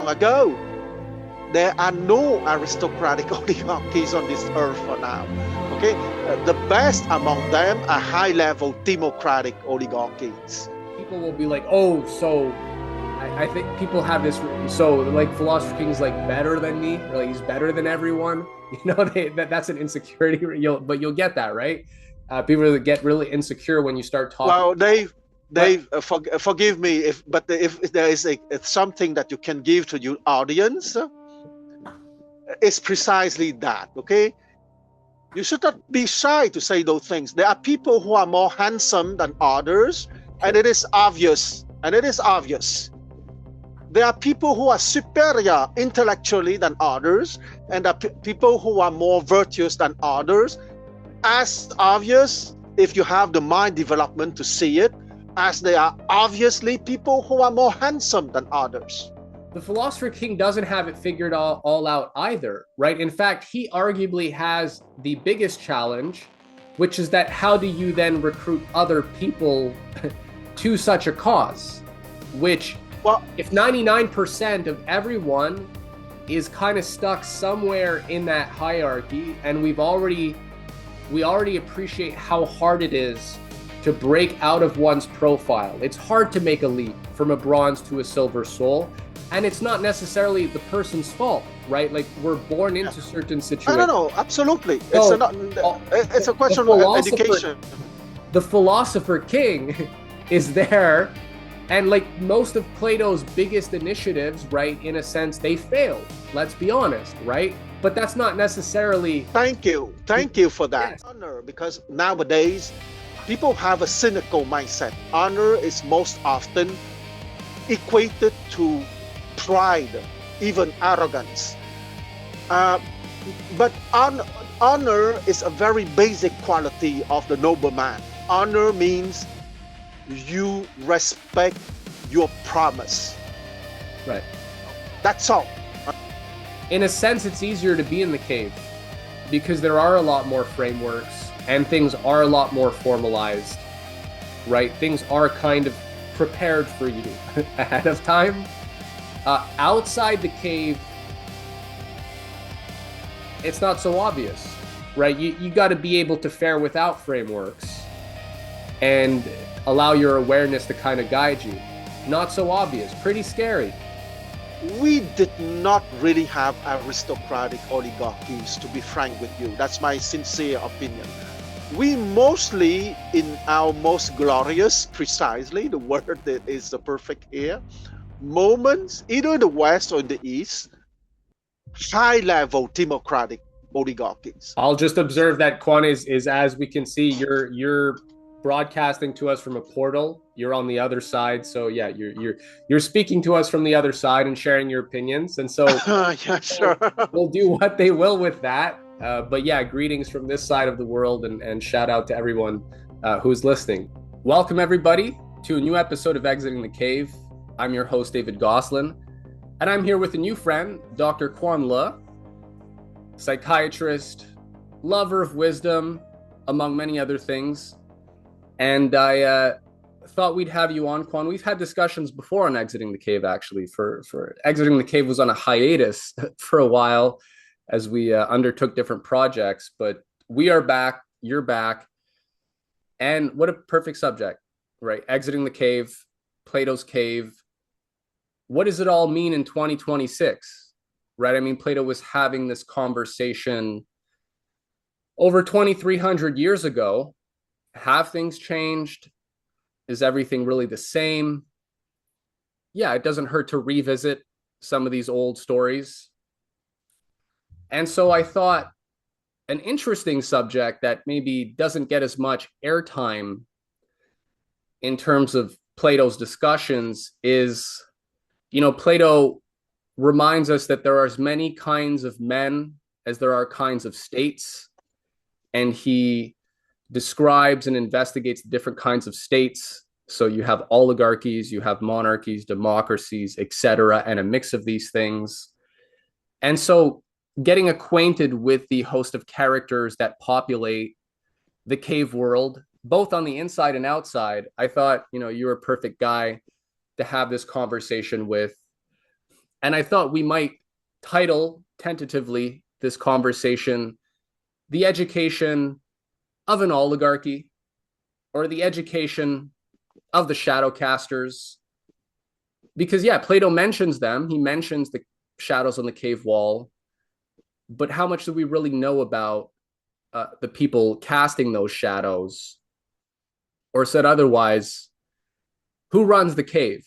long ago. There are no aristocratic oligarchies on this earth for now. Okay, the best among them are high-level democratic oligarchies. People will be like, oh, so I think people have this. So like philosopher king's like better than me, or like he's better than everyone. That's an insecurity. But you'll get that, right? People get really insecure when you start talking. Well, forgive me if there is something that you can give to your audience, it's precisely that. Okay, you should not be shy to say those things. There are people who are more handsome than others, and it is obvious. There are people who are superior intellectually than others, and there are people who are more virtuous than others. As obvious, if you have the mind development to see it, as there are obviously people who are more handsome than others. The philosopher king doesn't have it figured all out either, right? In fact, he arguably has the biggest challenge, which is that how do you then recruit other people to such a cause? Which, well, if 99% of everyone is kind of stuck somewhere in that hierarchy, and we already appreciate how hard it is to break out of one's profile. It's hard to make a leap from a bronze to a silver soul. And it's not necessarily the person's fault, right? Like we're born into certain situations. No, absolutely. So, it's a question of education. The philosopher king is there, and like most of Plato's biggest initiatives, right, in a sense, they failed. Let's be honest, right? But that's not necessarily... Thank you for that. Yes. Honor, because nowadays, people have a cynical mindset. Honor is most often equated to pride, even arrogance. But honor is a very basic quality of the nobleman. Honor means you respect your promise. Right. That's all. In a sense, it's easier to be in the cave because there are a lot more frameworks and things are a lot more formalized, right? Things are kind of prepared for you ahead of time. Outside the cave, it's not so obvious, right? You got to be able to fare without frameworks and allow your awareness to kind of guide you. Not so obvious, pretty scary. We did not really have aristocratic oligarchies, to be frank with you. That's my sincere opinion. We mostly, in our most glorious, precisely, the word that is the perfect here, moments, either in the West or in the East, high-level democratic oligarchies. I'll just observe that Quan is as we can see, you're broadcasting to us from a portal. You're on the other side, so yeah, you're speaking to us from the other side and sharing your opinions, and so yeah, sure. We'll do what they will with that. But yeah, greetings from this side of the world, and shout out to everyone who's listening. Welcome everybody to a new episode of Exiting the Cave. I'm your host, David Goslin, and I'm here with a new friend, Dr. Quan Le, psychiatrist, lover of wisdom, among many other things. And I thought we'd have you on, Quan. We've had discussions before on Exiting the Cave, actually. For Exiting the Cave was on a hiatus for a while as we undertook different projects, but we are back, you're back. And what a perfect subject, right? Exiting the cave, Plato's cave. What does it all mean in 2026, right? I mean, Plato was having this conversation over 2,300 years ago. Have things changed? Is everything really the same? Yeah, it doesn't hurt to revisit some of these old stories. And so I thought an interesting subject that maybe doesn't get as much airtime in terms of Plato's discussions is, Plato reminds us that there are as many kinds of men as there are kinds of states. And he describes and investigates different kinds of states. So you have oligarchies, you have monarchies, democracies, etc., and a mix of these things. And so getting acquainted with the host of characters that populate the cave world, both on the inside and outside, I thought, you're a perfect guy to have this conversation with. And I thought we might title tentatively this conversation The Education of an Oligarchy, or The Education of the Shadow Casters. Because, yeah, Plato mentions them. He mentions the shadows on the cave wall. But how much do we really know about the people casting those shadows? Or said otherwise, who runs the cave?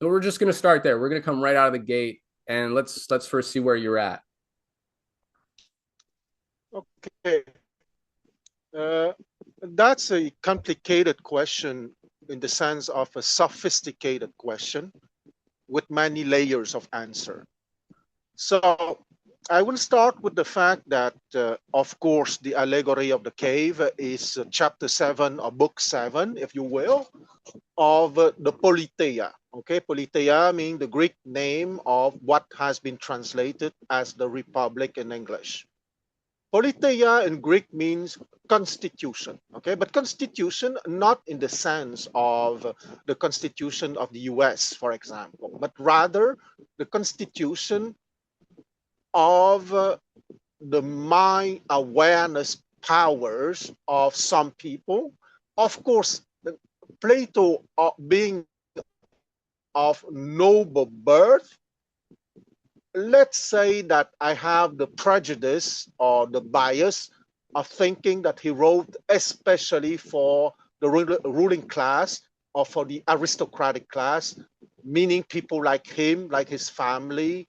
So we're just going to start there. We're going to come right out of the gate, and let's first see where you're at. Okay. Uh, that's a complicated question in the sense of a sophisticated question with many layers of answer. So I will start with the fact that, of course, the allegory of the cave is chapter 7 or book 7, if you will, of the Politeia. Okay, Politeia means the Greek name of what has been translated as the Republic in English. Politeia in Greek means constitution, okay, but constitution not in the sense of the constitution of the US, for example, but rather the constitution of the mind awareness powers of some people. Of course, Plato being of noble birth, let's say that I have the prejudice or the bias of thinking that he wrote especially for the ruling class or for the aristocratic class, meaning people like him, like his family.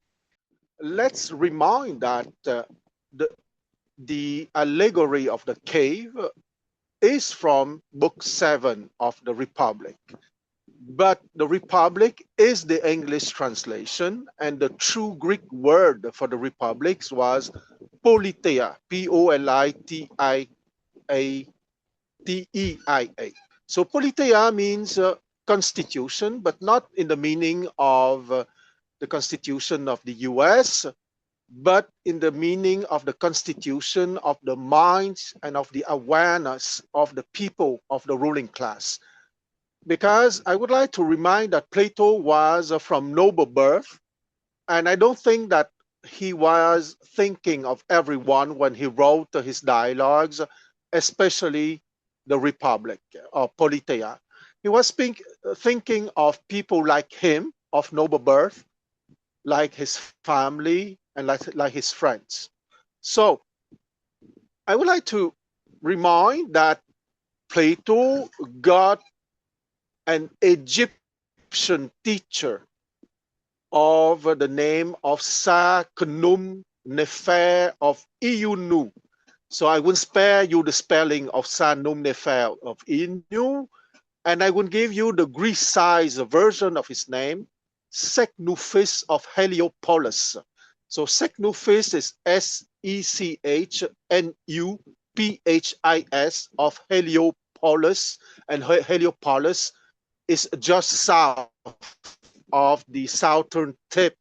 Let's remind that the, the allegory of the cave is from book 7 of the Republic. But the Republic is the English translation, and the true Greek word for the republics was politeia, Politeia. So politeia means constitution, but not in the meaning of the Constitution of the US, but in the meaning of the constitution of the minds and of the awareness of the people of the ruling class. Because I would like to remind that Plato was from noble birth, and I don't think that he was thinking of everyone when he wrote his dialogues, especially the Republic or Politeia. He was thinking of people like him, of noble birth, like his family, and like his friends. So I would like to remind that Plato got an Egyptian teacher of the name of Sa-Knum Nefer of Iyunu. So I will spare you the spelling of Sa-Knum Nefer of Iyunu, and I will give you the Greek-sized version of his name, Secnuphis of Heliopolis. So Secnuphis is Sechnupphis of Heliopolis, and Heliopolis is just south of the southern tip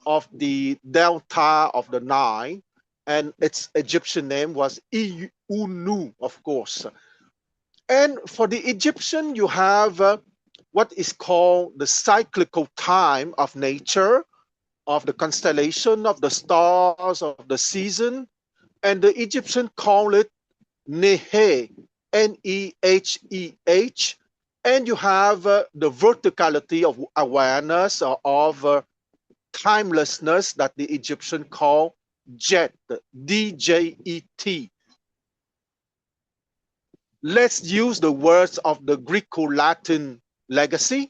of the delta of the Nile, and its Egyptian name was Iyunu, of course. And for the Egyptian, you have what is called the cyclical time of nature, of the constellation, of the stars, of the season, and the Egyptian call it Neheh, Neheh, and you have the verticality of awareness or of timelessness that the Egyptian call Jet, D-J-E-T. Let's use the words of the Greco-Latin legacy.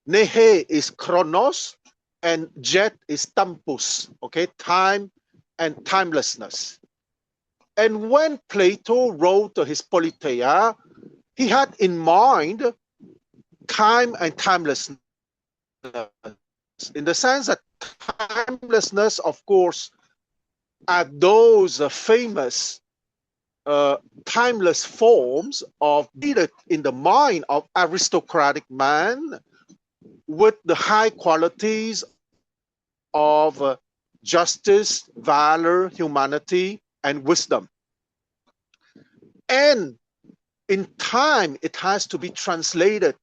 Nehe is chronos and jet is tempus, okay, time and timelessness. And when Plato wrote his Politeia, he had in mind time and timelessness, in the sense that timelessness, of course, are those famous timeless forms of in the mind of aristocratic man with the high qualities of justice, valor, humanity, and wisdom. And in time, it has to be translated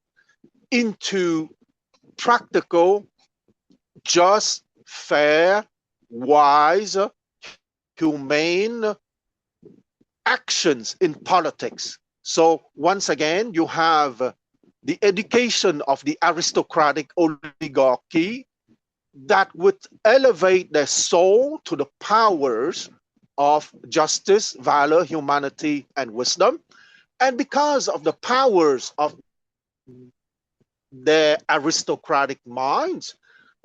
into practical just, fair, wise, humane actions in politics. So once again, you have the education of the aristocratic oligarchy that would elevate their soul to the powers of justice, valor, humanity, and wisdom. And because of the powers of their aristocratic minds,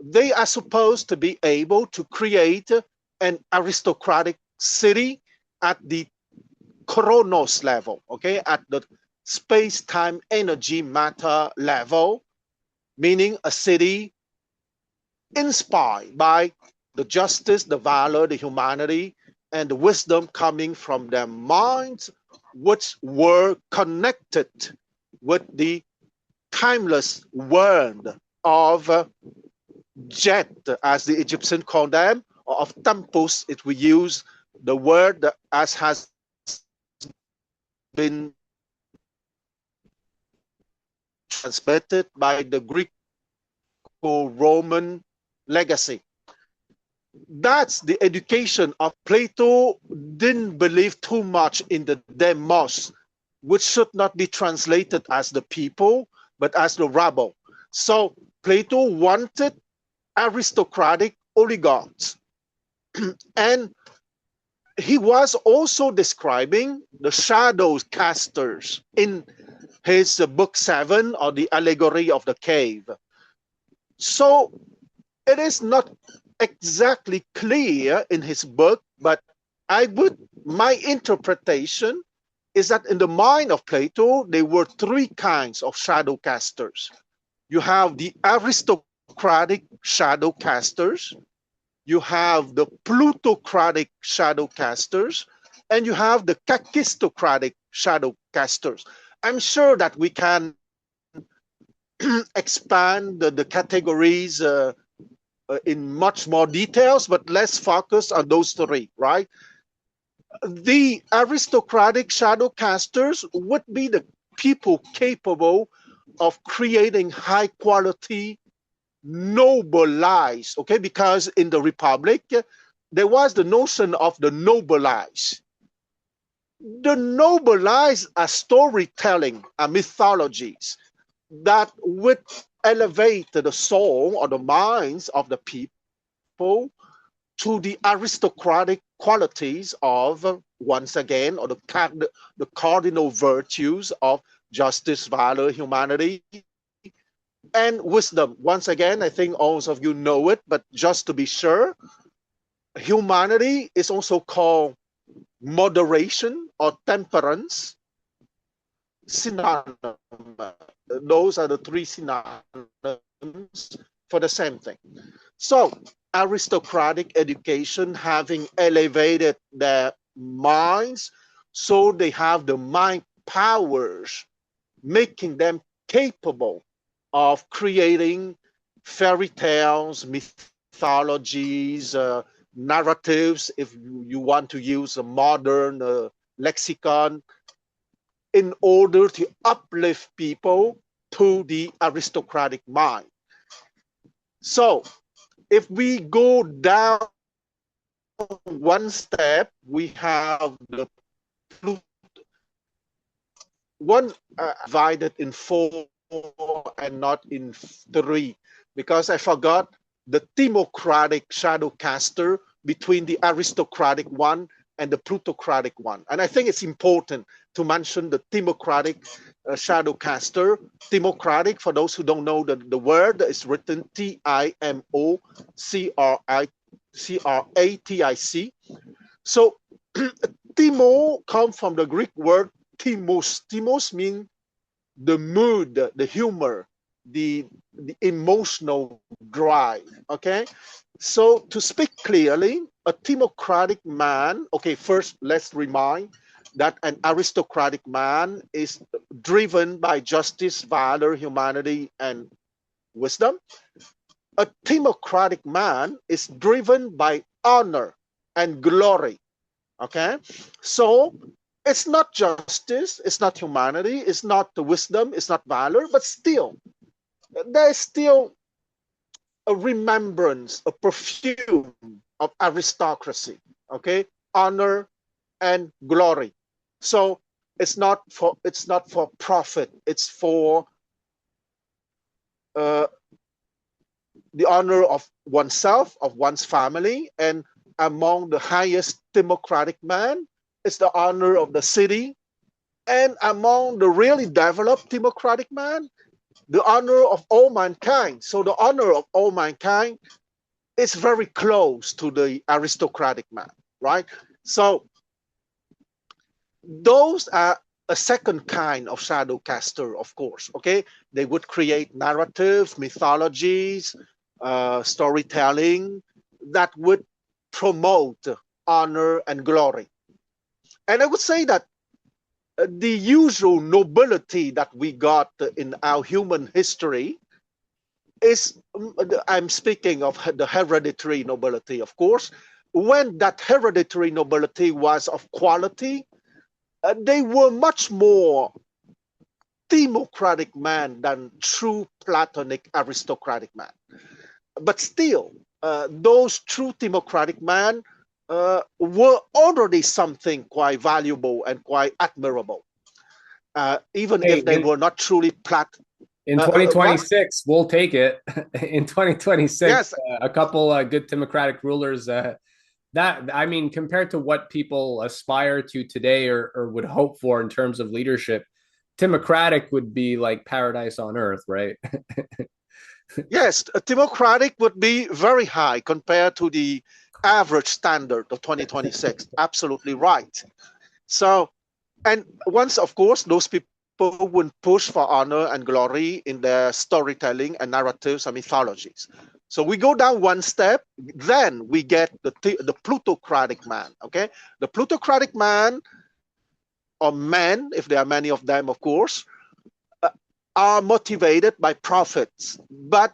they are supposed to be able to create an aristocratic city at the chronos level, okay, at the space time energy matter level, meaning a city inspired by the justice, the valor, the humanity, and the wisdom coming from their minds, which were connected with the timeless word of jet, as the Egyptians call them, or of tempus, if we use the word as has been transmitted by the Greco-Roman legacy. That's the education of Plato. Didn't believe too much in the demos, which should not be translated as the people, but as the rabble. So Plato wanted aristocratic oligarchs. And he was also describing the shadow casters in his book 7, or the allegory of the cave. So it is not exactly clear in his book, but my interpretation is that in the mind of Plato, there were three kinds of shadow casters. You have the aristocratic shadow casters, you have the plutocratic shadow casters, and you have the kakistocratic shadow casters. I'm sure that we can expand the categories in much more details, but let's focus on those three, right? The aristocratic shadow casters would be the people capable of creating high quality, noble lives, okay? Because in the Republic, there was the notion of the noble lives. The noble lives are storytelling, are mythologies that would elevate the soul or the minds of the people to the aristocratic qualities of, once again, or the cardinal virtues of justice, valor, humanity, and wisdom. Once again, I think most of you know it, but just to be sure, humanity is also called moderation or temperance. Synonym. Those are the three synonyms for the same thing. So, aristocratic education having elevated their minds, so they have the mind powers, making them capable of creating fairy tales, mythologies, narratives, if you want to use a modern lexicon, in order to uplift people to the aristocratic mind. So if we go down one step, we have the one divided in 4 and not in 3, because I forgot the democratic shadow caster between the aristocratic one and the plutocratic one. And I think it's important to mention the democratic shadow caster. Democratic, for those who don't know the word, is written Timocratic. So Timo comes from the Greek word timos. Timos means the mood, the humor, the emotional drive, okay? So to speak clearly, a democratic man, okay, first let's remind that an aristocratic man is driven by justice, valor, humanity, and wisdom. A democratic man is driven by honor and glory, okay? So it's not justice, it's not humanity, it's not the wisdom, it's not valor, but still, there's still a remembrance, a perfume of aristocracy, okay, honor and glory. So it's not for profit. It's for uh, the honor of oneself, of one's family, and among the highest democratic man, it's the honor of the city, and among the really developed democratic man, the honor of all mankind. So the honor of all mankind is very close to the aristocratic man, right? So those are a second kind of shadow caster, of course. Okay, they would create narratives, mythologies, storytelling that would promote honor and glory. And I would say that the usual nobility that we got in our human history is, I'm speaking of the hereditary nobility, of course. When that hereditary nobility was of quality, they were much more democratic man than true Platonic aristocratic man. But still, those true democratic men were already something quite valuable and quite admirable, even Hey, if they were not truly in what? 2026, we'll take it. In 2026, Yes, a couple good democratic rulers. That I mean, compared to what people aspire to today or would hope for in terms of leadership, democratic would be like paradise on earth, right? yes, a democratic would be very high compared to the average standard of 2026. Absolutely right. So, and once, of course, those people would push for honor and glory in their storytelling and narratives and mythologies. So we go down one step, then we get the plutocratic man. Okay, the plutocratic man or men, if there are many of them, of course, uh, are motivated by profits, but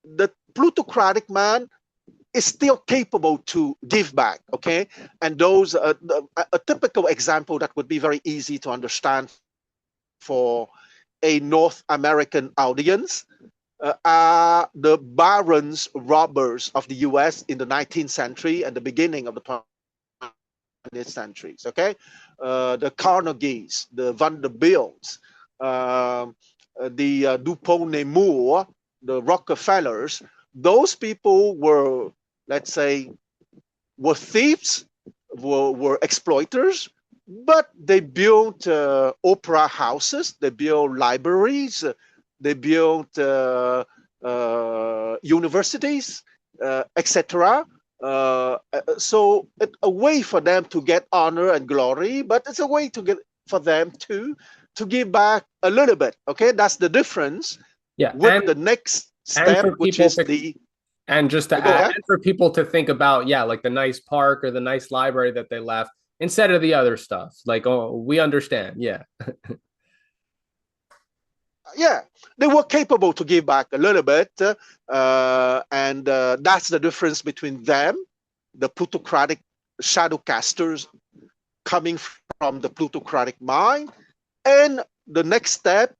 the plutocratic man is still capable to give back. Okay, and those a typical example that would be very easy to understand for a North American audience are the barons robbers of the US in the 19th century and the beginning of the 20th centuries. Okay, the Carnegies, the Vanderbilts, the Dupont-Nemours, the Rockefellers. Those people were, let's say, were thieves, were exploiters, but they built opera houses, they built libraries, they built universities, etc. So it's a way for them to get honor and glory, but it's a way to get for them to give back a little bit. Okay, that's the difference Yeah, with the next and step, for which people is to the and just to go add, ahead. and for people to think about, yeah, like the nice park or the nice library that they left instead of the other stuff. Like, oh, we understand. Yeah. Yeah, they were capable to give back a little bit, and that's the difference between them, the plutocratic shadow casters coming from the plutocratic mind, and the next step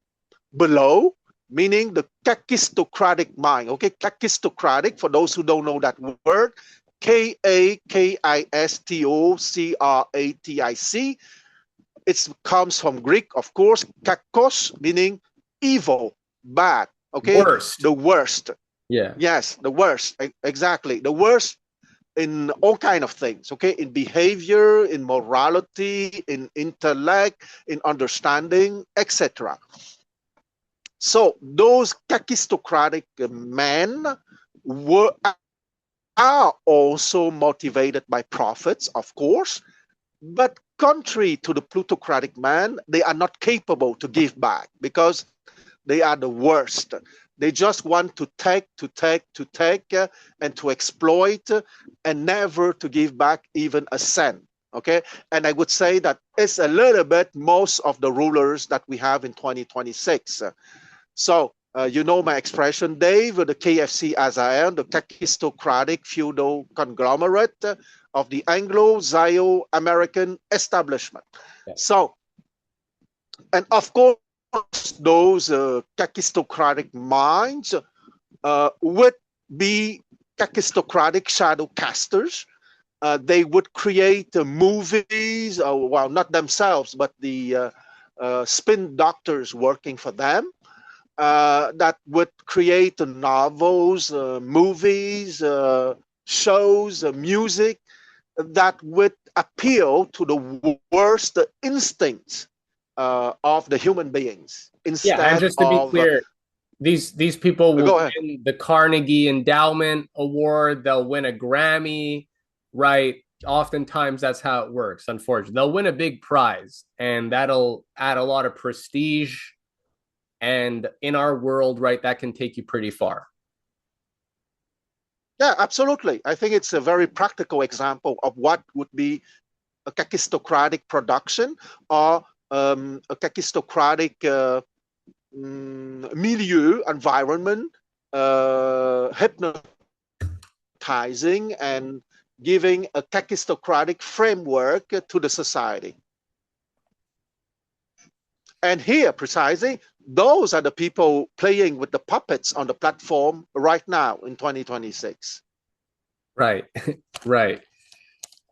below, meaning the kakistocratic mind. Okay, kakistocratic, for those who don't know that word, Kakistocratic. It comes from Greek, of course, kakos, meaning evil, bad. Okay, Worst. the worst. Yeah. Yes, the worst. Exactly, the worst in all kind of things. Okay, in behavior, in morality, in intellect, in understanding, etc. So those kakistocratic men were are also motivated by profits, of course, but contrary to the plutocratic man, they are not capable to give back because they are the worst. They just want to take, and to exploit and never to give back even a cent. Okay. And I would say that it's a little bit most of the rulers that we have in 2026. So, you know my expression, Dave, the KFC as I am, the kakistocratic feudal conglomerate of the Anglo-Zio American establishment. Yeah. So, and of course, those kakistocratic minds would be kakistocratic shadow casters. They would create movies, well, not themselves, but the spin doctors working for them, that would create novels, movies, shows, music that would appeal to the worst instincts of the human beings Yeah, and instead just to be of clear, these people will go ahead. win the Carnegie Endowment Award. They'll win a Grammy, right? Oftentimes that's how it works. Unfortunately, they'll win a big prize, and that'll add a lot of prestige. And in our world, right, that can take you pretty far. Yeah, absolutely. I think it's a very practical example of what would be a kakistocratic production or a kakistocratic milieu environment, hypnotizing and giving a kakistocratic framework to the society. And here, precisely, those are the people playing with the puppets on the platform right now in 2026. Right, right.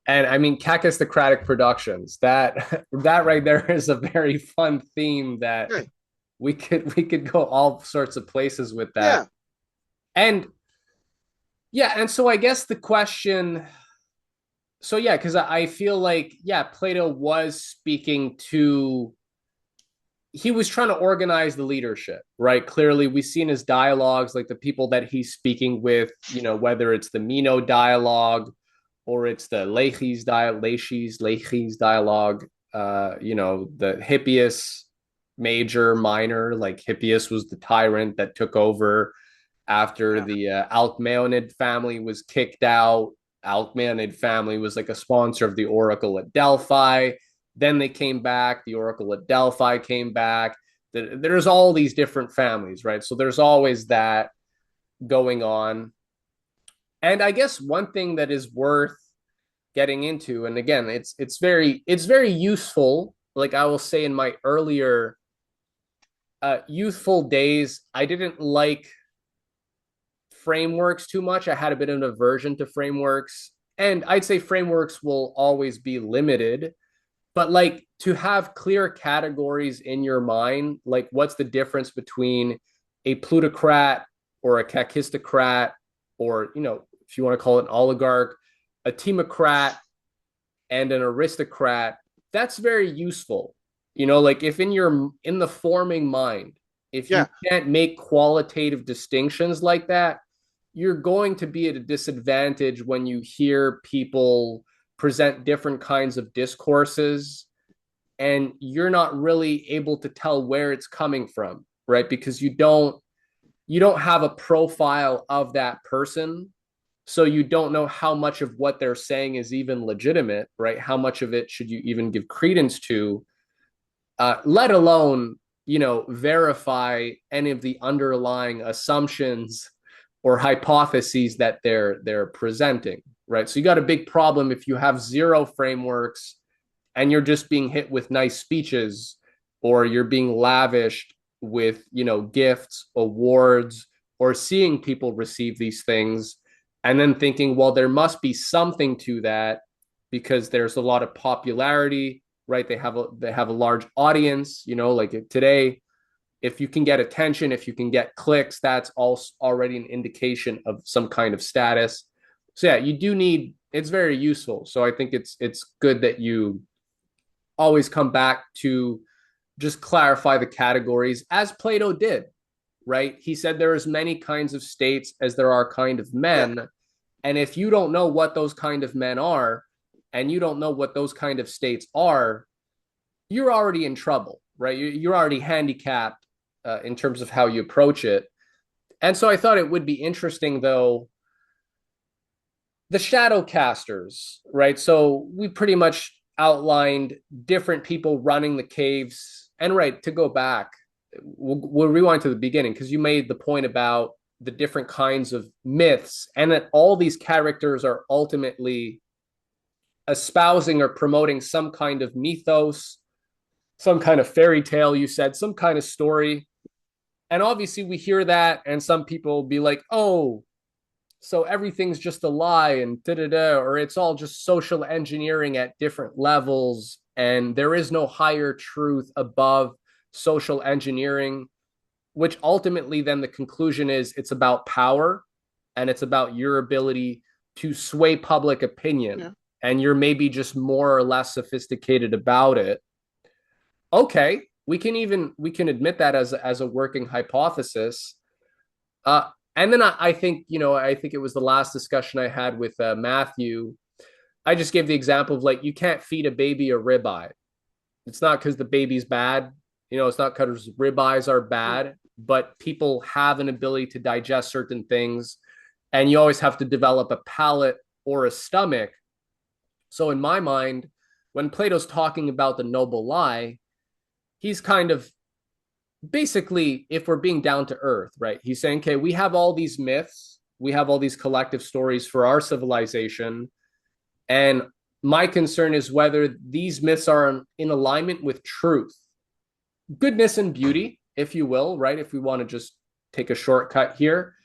And I mean, Kakistocratic Productions. That right there is a very fun theme that Yeah, we could go all sorts of places with that. yeah, And yeah, and so I guess the question, so yeah, because I feel like, yeah, Plato was speaking to, he was trying to organize the leadership, right? Clearly, we've seen his dialogues, like the people that he's speaking with, whether it's the Meno dialogue or it's the Leches dialogue, the Hippias major, minor, like Hippias was the tyrant that took over after yeah, the Alcmaeonid family was kicked out. Alcmaeonid family was like a sponsor of the Oracle at Delphi. Then they came back. The Oracle at Delphi came back. There's all these different families, right? So there's always that going on. And I guess one thing that is worth getting into, and again, it's very useful. Like I will say, in my earlier youthful days, I didn't like frameworks too much. I had a bit of an aversion to frameworks. And I'd say frameworks will always be limited, but like to have clear categories in your mind, like what's the difference between a plutocrat or a kakistocrat, or, if you want to call it an oligarch, a timocrat, and an aristocrat, that's very useful. Like if in the forming mind, if you yeah, can't make qualitative distinctions like that, you're going to be at a disadvantage when you hear people present different kinds of discourses and you're not really able to tell where it's coming from, right? Because you don't have a profile of that person, so you don't know how much of what they're saying is even legitimate, right? How much of it should you even give credence to, let alone verify any of the underlying assumptions or hypotheses that they're presenting, right? So you got a big problem if you have zero frameworks and you're just being hit with nice speeches, or you're being lavished with gifts, awards, or seeing people receive these things and then thinking, well, there must be something to that because there's a lot of popularity, right? They have a large audience, like today, if you can get attention, if you can get clicks, that's also already an indication of some kind of status. So yeah, you do need, it's very useful. So I think it's good that you always come back to just clarify the categories, as Plato did, right? He said there are as many kinds of states as there are kind of yeah, men. And if you don't know what those kind of men are, and you don't know what those kind of states are, you're already in trouble, right? You're already handicapped in terms of how you approach it. And so I thought it would be interesting, though, the shadow casters, right? So we pretty much outlined different people running the caves. And right, to go back, we'll rewind to the beginning because you made the point about the different kinds of myths and that all these characters are ultimately espousing or promoting some kind of mythos some kind of fairy tale, you said, some kind of story. And obviously, we hear that, and some people will be like, oh, so everything's just a lie and da da da, or it's all just social engineering at different levels, and there is no higher truth above social engineering, which ultimately then the conclusion is it's about power and it's about your ability to sway public opinion. Yeah. And you're maybe just more or less sophisticated about it. Okay, we can admit that as a working hypothesis. And then I think, I think it was the last discussion I had with Matthew. I just gave the example of like, you can't feed a baby a ribeye. It's not because the baby's bad. It's not because ribeyes are Mm. bad, but people have an ability to digest certain things. And you always have to develop a palate or a stomach. So in my mind, when Plato's talking about the noble lie, he's kind of basically, if we're being down to earth, right? He's saying, okay, we have all these myths, we have all these collective stories for our civilization. And my concern is whether these myths are in alignment with truth, goodness, and beauty, if you will, right? If we want to just take a shortcut here,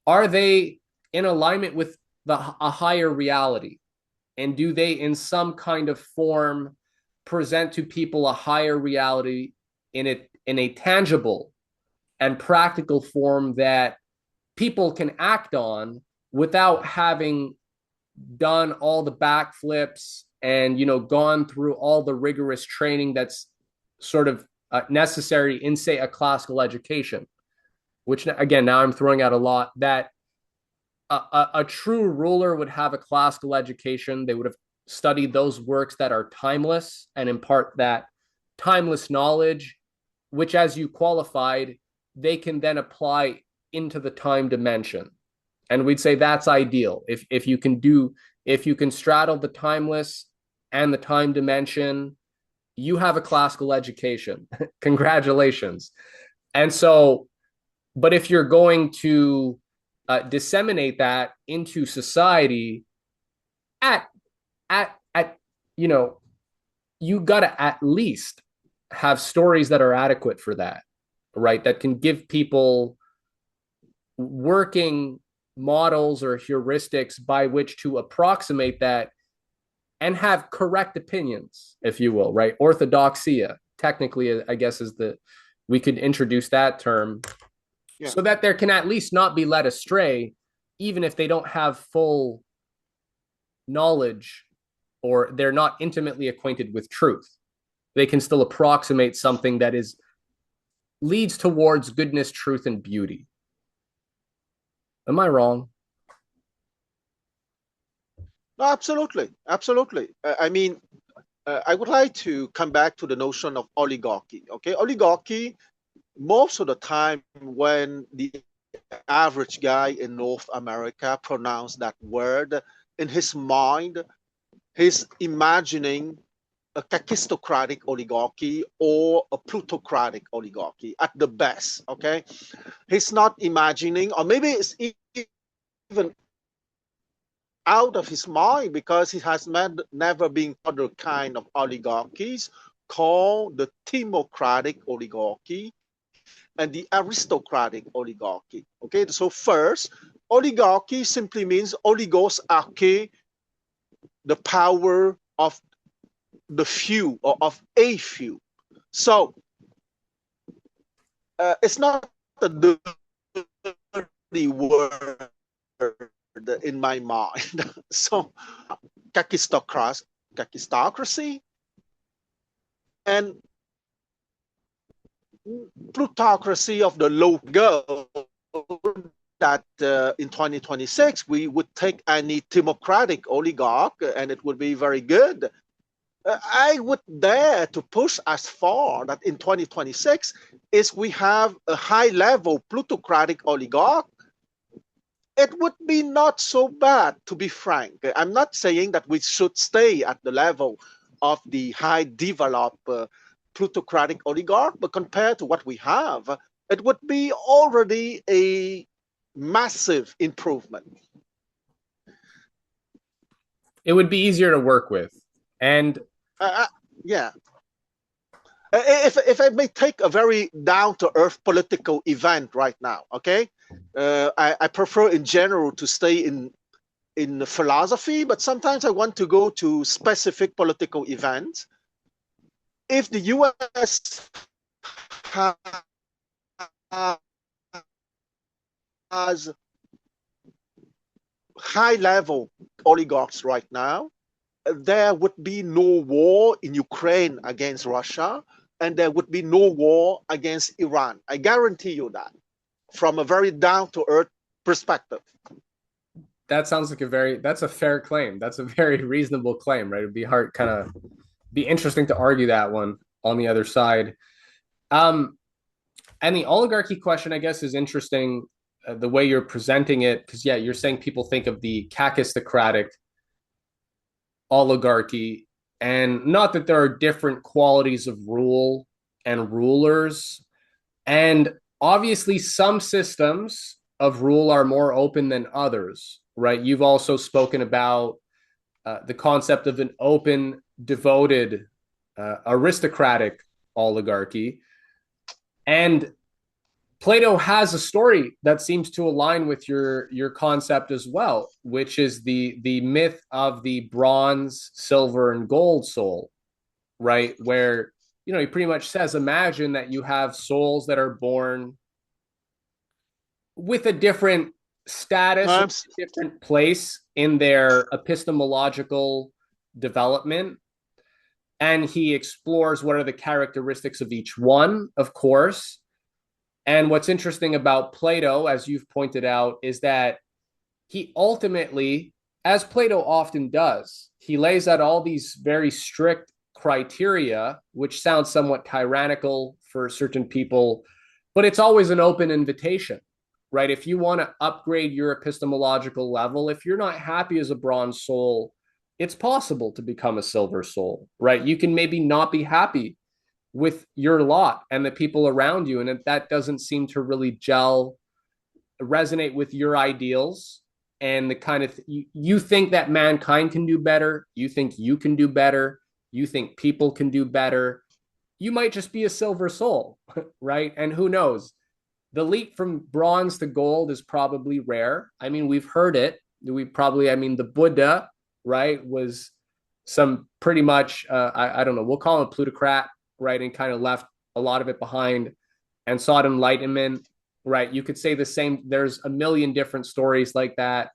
are they in alignment with a higher reality? And do they, in some kind of form, present to people a higher reality in a tangible and practical form that people can act on without having done all the backflips and gone through all the rigorous training that's sort of necessary in, say, a classical education, which again, now I'm throwing out a lot, that a true ruler would have a classical education. They would have studied those works that are timeless and impart that timeless knowledge, which, as you qualified, they can then apply into the time dimension. And we'd say that's ideal. If you can straddle the timeless and the time dimension, you have a classical education. Congratulations. And so, but if you're going to disseminate that into society at at you know you got to at least have stories that are adequate for that, right? That can give people working models or heuristics by which to approximate that and have correct opinions, if you will, right? Orthodoxia, technically, I guess, we could introduce that term, Yeah. so that there can at least not be led astray, even if they don't have full knowledge or they're not intimately acquainted with truth. They can still approximate something that leads towards goodness, truth, and beauty. Am I wrong? No, absolutely, absolutely. I mean, I would like to come back to the notion of oligarchy. Okay, oligarchy. Most of the time, when the average guy in North America pronounce that word, in his mind, he's imagining a kakistocratic oligarchy or a plutocratic oligarchy at the best. Okay, he's not imagining, or maybe it's even out of his mind because he has never been other kind of oligarchies called the democratic oligarchy and the aristocratic oligarchy. Okay, so first, oligarchy simply means oligos arche, the power of the few or of a few. So it's not a dirty word in my mind. So kakistocracy and plutocracy of the low girl that in 2026 we would take any democratic oligarch and it would be very good. I would dare to push as far that in 2026 is we have a high level plutocratic oligarch. It would be not so bad, to be frank. I'm not saying that we should stay at the level of the high developed plutocratic oligarch, but compared to what we have, it would be already a massive improvement. It would be easier to work with. And Uh, uh, yeah. If I may take a very down to earth political event right now, okay, I prefer in general to stay in philosophy, but sometimes I want to go to specific political events. If the U.S. has high level oligarchs right now, there would be no war in Ukraine against Russia, and there would be no war against Iran. I guarantee you that from a very down to earth perspective. That sounds like that's a fair claim. That's a very reasonable claim, right? It'd be hard, kind of be interesting to argue that one on the other side. Um, and the oligarchy question, I guess, is interesting, the way you're presenting it, because yeah, you're saying people think of the kakistocratic oligarchy, and not that there are different qualities of rule and rulers, and obviously some systems of rule are more open than others, right? You've also spoken about the concept of an open, devoted, aristocratic oligarchy. And Plato has a story that seems to align with your concept as well, which is the myth of the bronze, silver, and gold soul, right? Where he pretty much says, imagine that you have souls that are born with a different status or Times. a different place in their epistemological development. And he explores what are the characteristics of each one, of course. And what's interesting about Plato, as you've pointed out, is that he ultimately, as Plato often does, he lays out all these very strict criteria, which sounds somewhat tyrannical for certain people, but it's always an open invitation, right? If you want to upgrade your epistemological level, if you're not happy as a bronze soul, it's possible to become a silver soul, right? You can maybe not be happy with your lot and the people around you, and if that doesn't seem to really resonate with your ideals and the kind of you think that mankind can do better, you think you can do better, you think people can do better, you might just be a silver soul, right? And who knows, the leap from bronze to gold is probably rare. I mean, we've heard it. I mean, the Buddha, right, was some pretty much, I don't know, we'll call him a plutocrat, right, and kind of left a lot of it behind and sought enlightenment, right? You could say the same. There's a million different stories like that.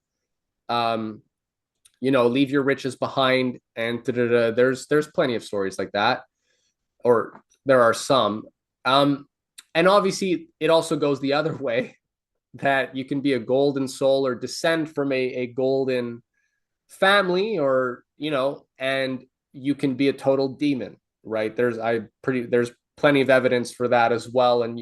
Leave your riches behind, and da-da-da. There's plenty of stories like that, or there are some. And obviously, it also goes the other way, that you can be a golden soul or descend from a golden family, or and you can be a total demon, right? There's plenty of evidence for that as well. And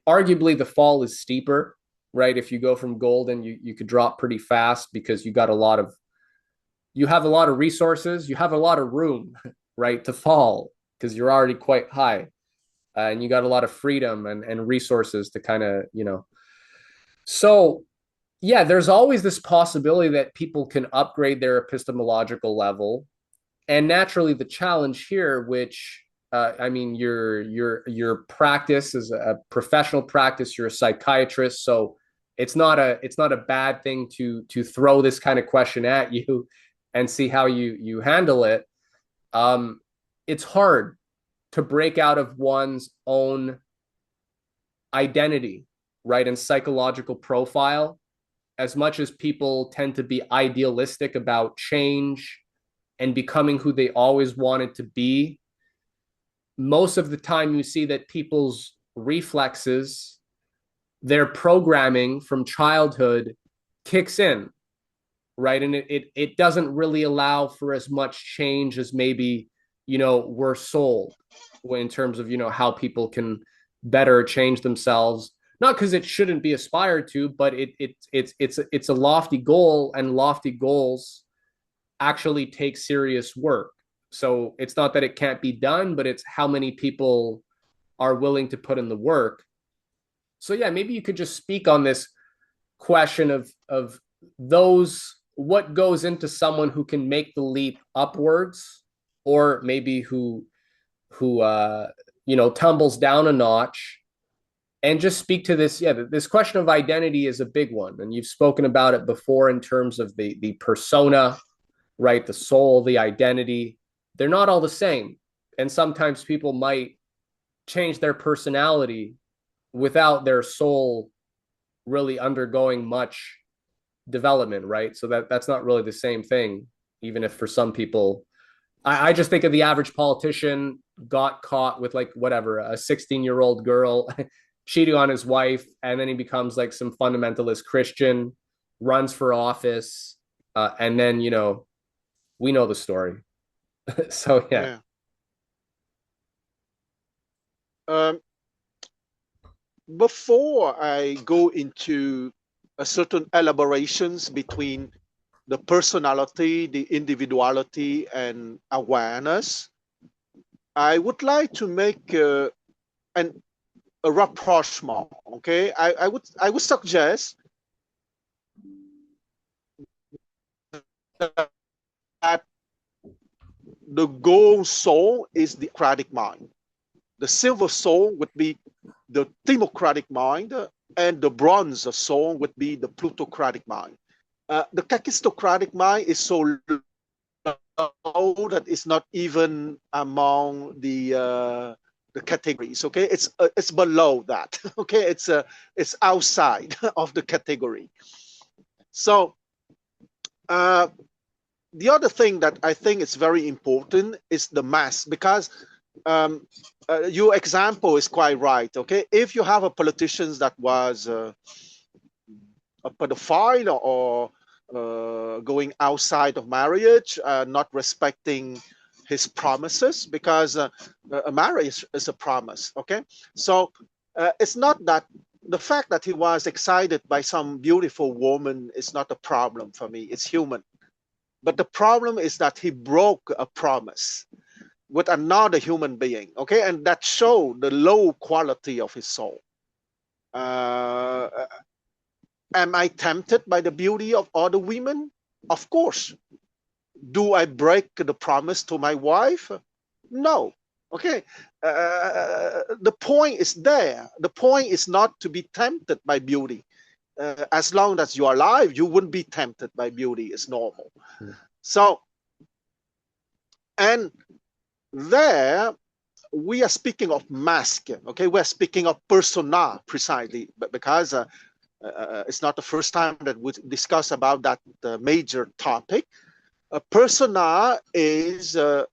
arguably the fall is steeper, right? If you go from golden, you could drop pretty fast because you have a lot of resources, you have a lot of room, right, to fall because you're already quite high, and you got a lot of freedom and resources to kind of so yeah, there's always this possibility that people can upgrade their epistemological level. And naturally, the challenge here, which I mean, your practice is a professional practice. You're a psychiatrist, so it's not a bad thing to throw this kind of question at you and see how you handle it. It's hard to break out of one's own identity, right, and psychological profile. As much as people tend to be idealistic about change and becoming who they always wanted to be, most of the time you see that people's reflexes, their programming from childhood kicks in, right? And it doesn't really allow for as much change as maybe, we're sold in terms of, how people can better change themselves. Not because it shouldn't be aspired to, but it's a lofty goal, and lofty goals actually take serious work. So it's not that it can't be done, but it's how many people are willing to put in the work. So yeah, maybe you could just speak on this question of those, what goes into someone who can make the leap upwards, or maybe who who tumbles down a notch. And just speak to this. Yeah, this question of identity is a big one, and you've spoken about it before in terms of the persona, right? The soul, the identity. They're not all the same, and sometimes people might change their personality without their soul really undergoing much development, right? So that's not really the same thing, even if for some people, I just think of the average politician got caught with like whatever, a 16-year-old girl cheating on his wife, and then he becomes like some fundamentalist Christian, runs for office, and then we know the story. So yeah. Yeah. Um, Before I go into a certain elaborations between the personality, the individuality, and awareness, I would like to make an a rapprochement. Okay, I would suggest that the gold soul is the democratic mind. The silver soul would be the democratic mind, and the bronze soul would be the plutocratic mind. The kakistocratic mind is so low that it's not even among the categories. Okay, it's below that. Okay, it's outside of the category. So uh, the other thing that I think is very important is the mass, because your example is quite right. Okay, if you have a politician that was a pedophile or going outside of marriage, not respecting his promises, because a marriage is a promise. Okay, so it's not that the fact that he was excited by some beautiful woman is not a problem for me. It's human. But the problem is that he broke a promise with another human being, okay? And that showed the low quality of his soul. Uh, am I tempted by the beauty of other women? Of course. Do I break the promise to my wife? No. Okay. The point is there. The point is not to be tempted by beauty. As long as you're alive, you wouldn't be tempted by beauty. It's normal. So, and there we are speaking of mask. Okay, we're speaking of persona precisely, but because it's not the first time that we discuss about that major topic. A persona is a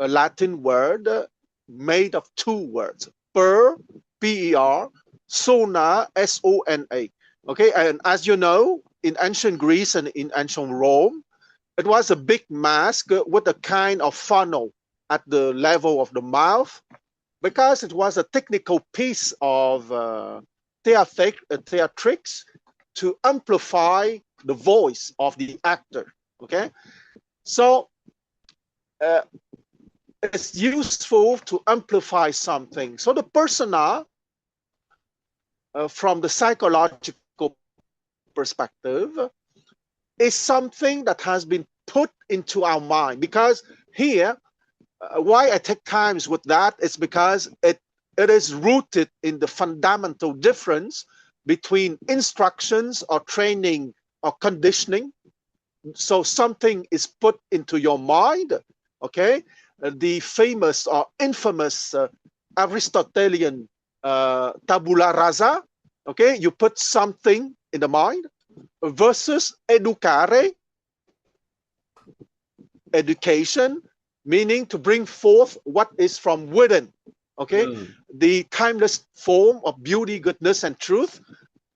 Latin word made of two words: per, P-E-R, sona, S-O-N-A. Okay, and as you know, in ancient Greece and in ancient Rome, it was a big mask with a kind of funnel at the level of the mouth, because it was a technical piece of theatrics to amplify the voice of the actor. Okay, so it's useful to amplify something. So the persona, from the psychological perspective, is something that has been put into our mind. Because here, why I take times with that is because it is rooted in the fundamental difference between instructions or training or conditioning. So something is put into your mind, okay? The famous or infamous Aristotelian tabula rasa, okay? You put something in the mind, versus educare, education, meaning to bring forth what is from within, okay? The timeless form of beauty, goodness, and truth,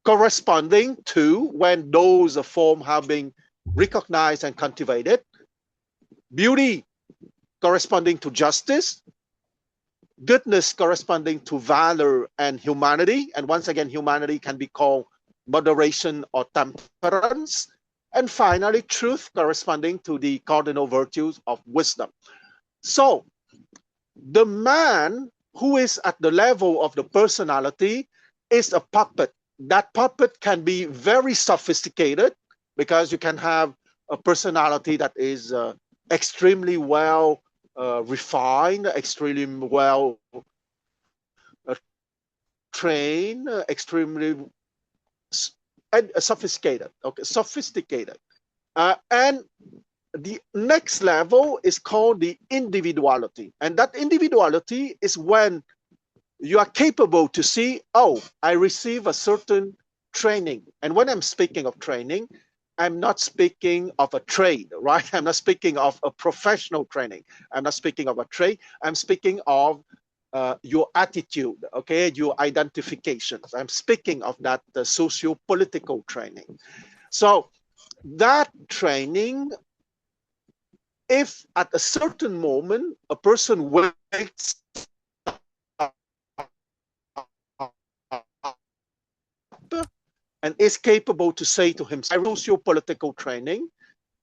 corresponding to when those forms have been recognized and cultivated. Beauty corresponding to justice, goodness corresponding to valor and humanity, and once again, humanity can be called moderation or temperance, and finally, truth corresponding to the cardinal virtues of wisdom. So, the man who is at the level of the personality is a puppet. That puppet can be very sophisticated, because you can have a personality that is extremely well refined, extremely well trained, extremely sophisticated. Okay, sophisticated. And the next level is called the individuality. And that individuality is when you are capable to see, oh, I receive a certain training. And when I'm speaking of training, I'm not speaking of a trade, right? I'm not speaking of a professional training. I'm not speaking of a trade. I'm speaking of your attitude, okay, your identifications. I'm speaking of that socio-political training. So that training, if at a certain moment a person wakes up and is capable to say to himself, socio-political training,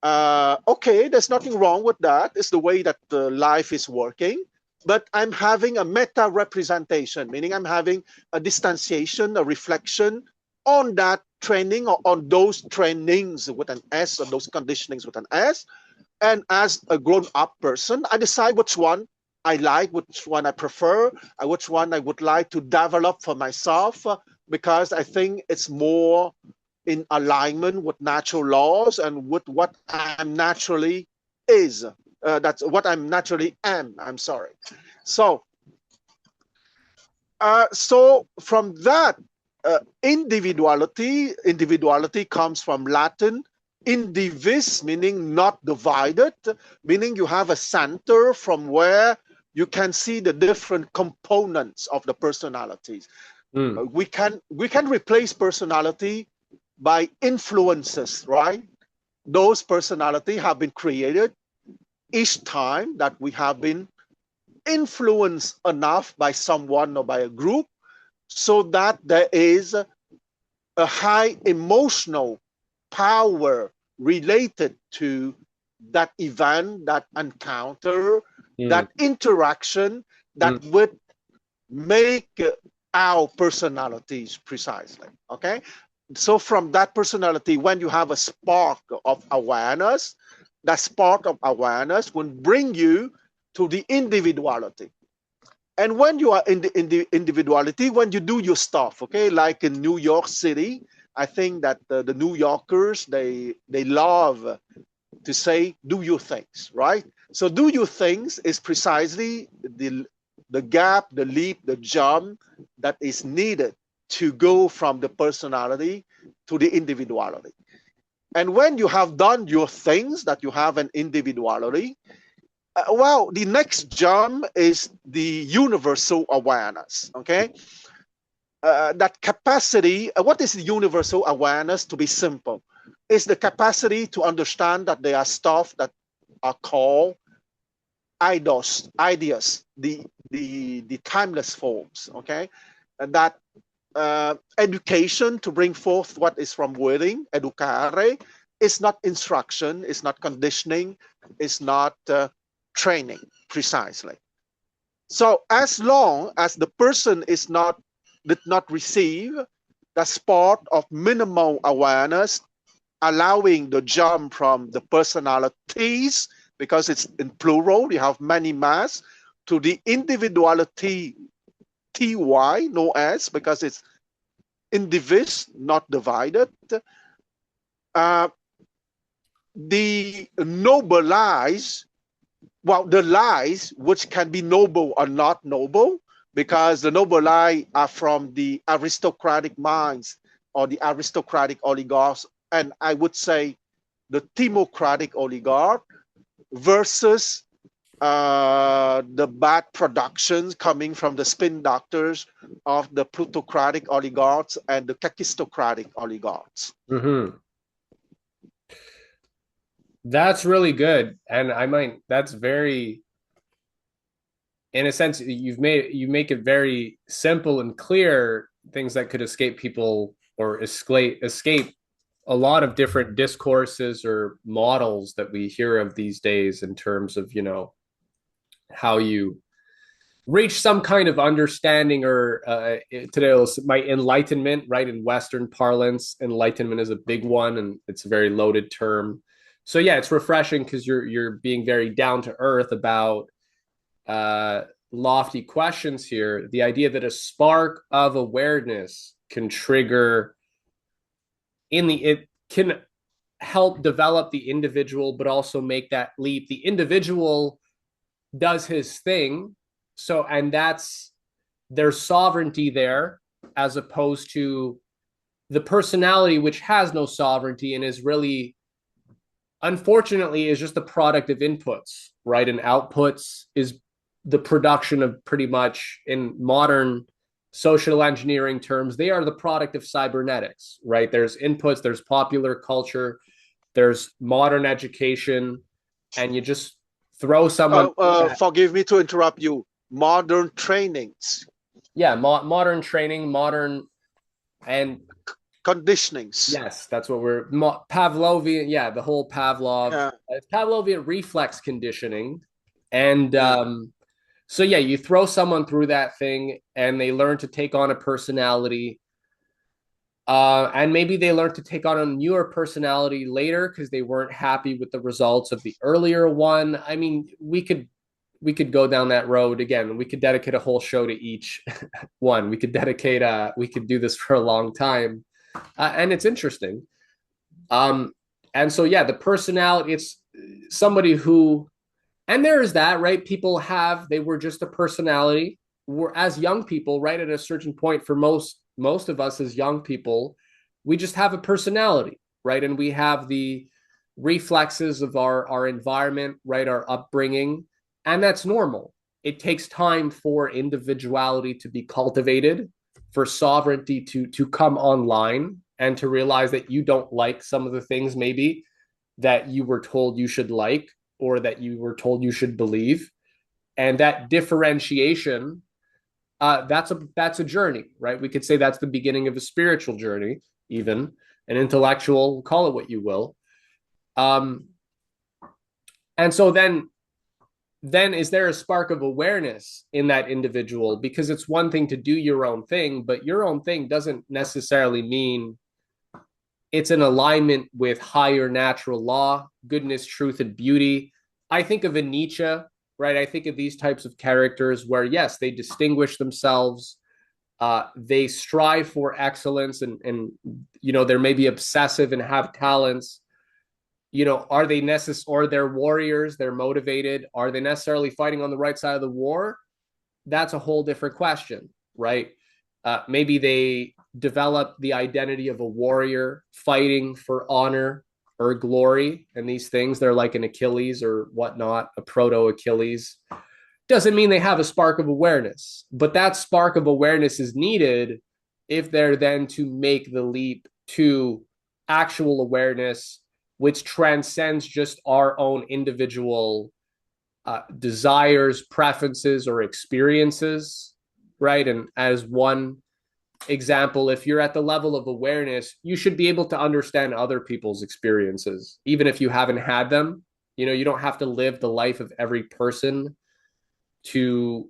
okay, there's nothing wrong with that. It's the way that life is working. But I'm having a meta representation, meaning I'm having a distanciation, a reflection on that training or on those trainings with an S, or those conditionings with an S. And as a grown-up person, I decide which one I like, which one I prefer, which one I would like to develop for myself, because I think it's more in alignment with natural laws and with what I'm naturally is. That's what I'm naturally am. I'm sorry. So, so from that individuality comes from Latin indivis, meaning not divided, meaning you have a center from where you can see the different components of the personalities. We can replace personality by influences, right? Those personalities have been created each time that we have been influenced enough by someone or by a group so that there is a high emotional power related to that event, that encounter, that interaction that would make our personalities precisely. Okay. So from that personality, when you have a spark of awareness, that spark of awareness will bring you to the individuality. And when you are in the individuality, when you do your stuff, okay, like in New York City, I think that the New Yorkers, they love to say, do your things, right? So do your things is precisely the gap, the leap, the jump that is needed to go from the personality to the individuality. And when you have done your things, that you have an individuality, well, the next jump is the universal awareness, okay? That capacity, what is the universal awareness? To be simple, is the capacity to understand that there are stuff that are called ideas, the timeless forms, okay? And that education, to bring forth what is from within, educare, is not instruction, is not conditioning, is not training, precisely. So as long as the person did not receive the spark of minimal awareness, allowing the jump from the personalities, because it's in plural, you have many mass, to the individuality, ty, no s, because it's indivis, not divided. The noble lies, well, the lies which can be noble or not noble, because the noble lie are from the aristocratic minds or the aristocratic oligarchs, and I would say the democratic oligarch versus the bad productions coming from the spin doctors of the plutocratic oligarchs and the kakistocratic oligarchs. That's really good. And that's very, in a sense, you make it very simple and clear, things that could escape people or escape a lot of different discourses or models that we hear of these days, in terms of, how you reach some kind of understanding, or today my enlightenment, right? In Western parlance, enlightenment is a big one, and it's a very loaded term. So yeah, it's refreshing because you're being very down to earth about uh, lofty questions here. The idea that a spark of awareness can trigger it can help develop the individual, but also make that leap. The individual does his thing. So, and that's there's sovereignty there, as opposed to the personality, which has no sovereignty and is really, unfortunately, is just the product of inputs, right? And outputs is the production of, pretty much in modern social engineering terms, they are the product of cybernetics, right? There's inputs, there's popular culture, there's modern education, and you just throw someone that, Forgive me to interrupt you. Modern trainings, yeah, modern training, modern, and conditionings. yes, that's what we're Pavlovian. Yeah, the whole Yeah, Pavlovian reflex conditioning, and yeah. so yeah, you throw someone through that thing, and they learn to take on a personality, and maybe they learn to take on a newer personality later because they weren't happy with the results of the earlier one. I mean, we could go down that road again. We could dedicate a whole show to each one. We could do this for a long time, and it's interesting. Um, and so yeah, the personality, it's somebody who, and there is that, right? They were just a personality. We're as young people, right? At a certain point, for most of us as young people, we just have a personality, right? And we have the reflexes of our environment, right? Our upbringing, and that's normal. It takes time for individuality to be cultivated, for sovereignty to come online, and to realize that you don't like some of the things maybe that you were told you should like, or that you were told you should believe. And that differentiation, that's a journey, right? We could say that's the beginning of a spiritual journey, even an intellectual, call it what you will. um and so then is there a spark of awareness in that individual? Because it's one thing to do your own thing, but your own thing doesn't necessarily mean it's in alignment with higher natural law, goodness, truth, and beauty. I think of a Nietzsche, right? I think of these types of characters where, yes, they distinguish themselves. They strive for excellence, and they're maybe obsessive and have talents. Are they necessary, or they're warriors? They're motivated. Are they necessarily fighting on the right side of the war? That's a whole different question, right? Maybe they develop the identity of a warrior fighting for honor or glory, and these things, they're like an Achilles or whatnot, a proto Achilles. Doesn't mean they have a spark of awareness, but that spark of awareness is needed if they're then to make the leap to actual awareness, which transcends just our own individual desires, preferences, or experiences, right? And as one example, if you're at the level of awareness, you should be able to understand other people's experiences, even if you haven't had them. You don't have to live the life of every person to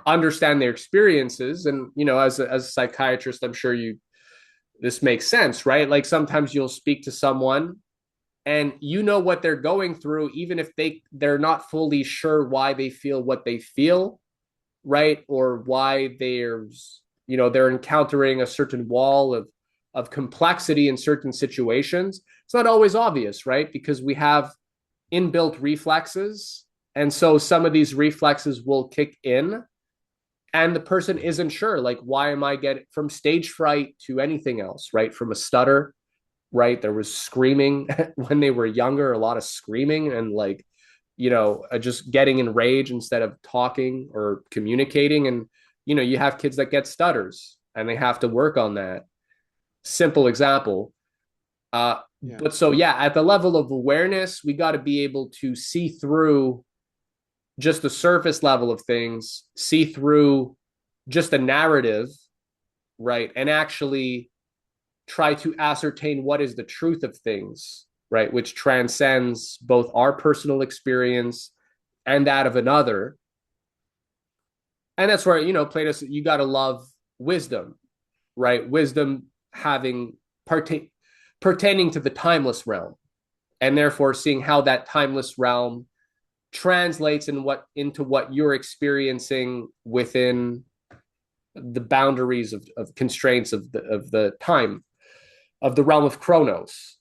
understand their experiences. And as a psychiatrist, I'm sure this makes sense, right? Like sometimes you'll speak to someone and what they're going through, even if they're not fully sure why they feel what they feel, right? Or why they're encountering a certain wall of complexity in certain situations. It's not always obvious, right? Because we have inbuilt reflexes, and so some of these reflexes will kick in, and the person isn't sure, like, why am I getting from stage fright to anything else, right? From a stutter, right? There was screaming when they were younger, a lot of screaming, and like, just getting in rage instead of talking or communicating. And, you have kids that get stutters and they have to work on that. Simple example. Yeah. But so, yeah, at the level of awareness, we got to be able to see through just the surface level of things, see through just a narrative, right? And actually try to ascertain what is the truth of things, right? Which transcends both our personal experience and that of another. And that's where, Plato said, you got to love wisdom, right? Wisdom pertaining to the timeless realm, and therefore seeing how that timeless realm translates into what you're experiencing within the boundaries of constraints of the time of the realm of chronos.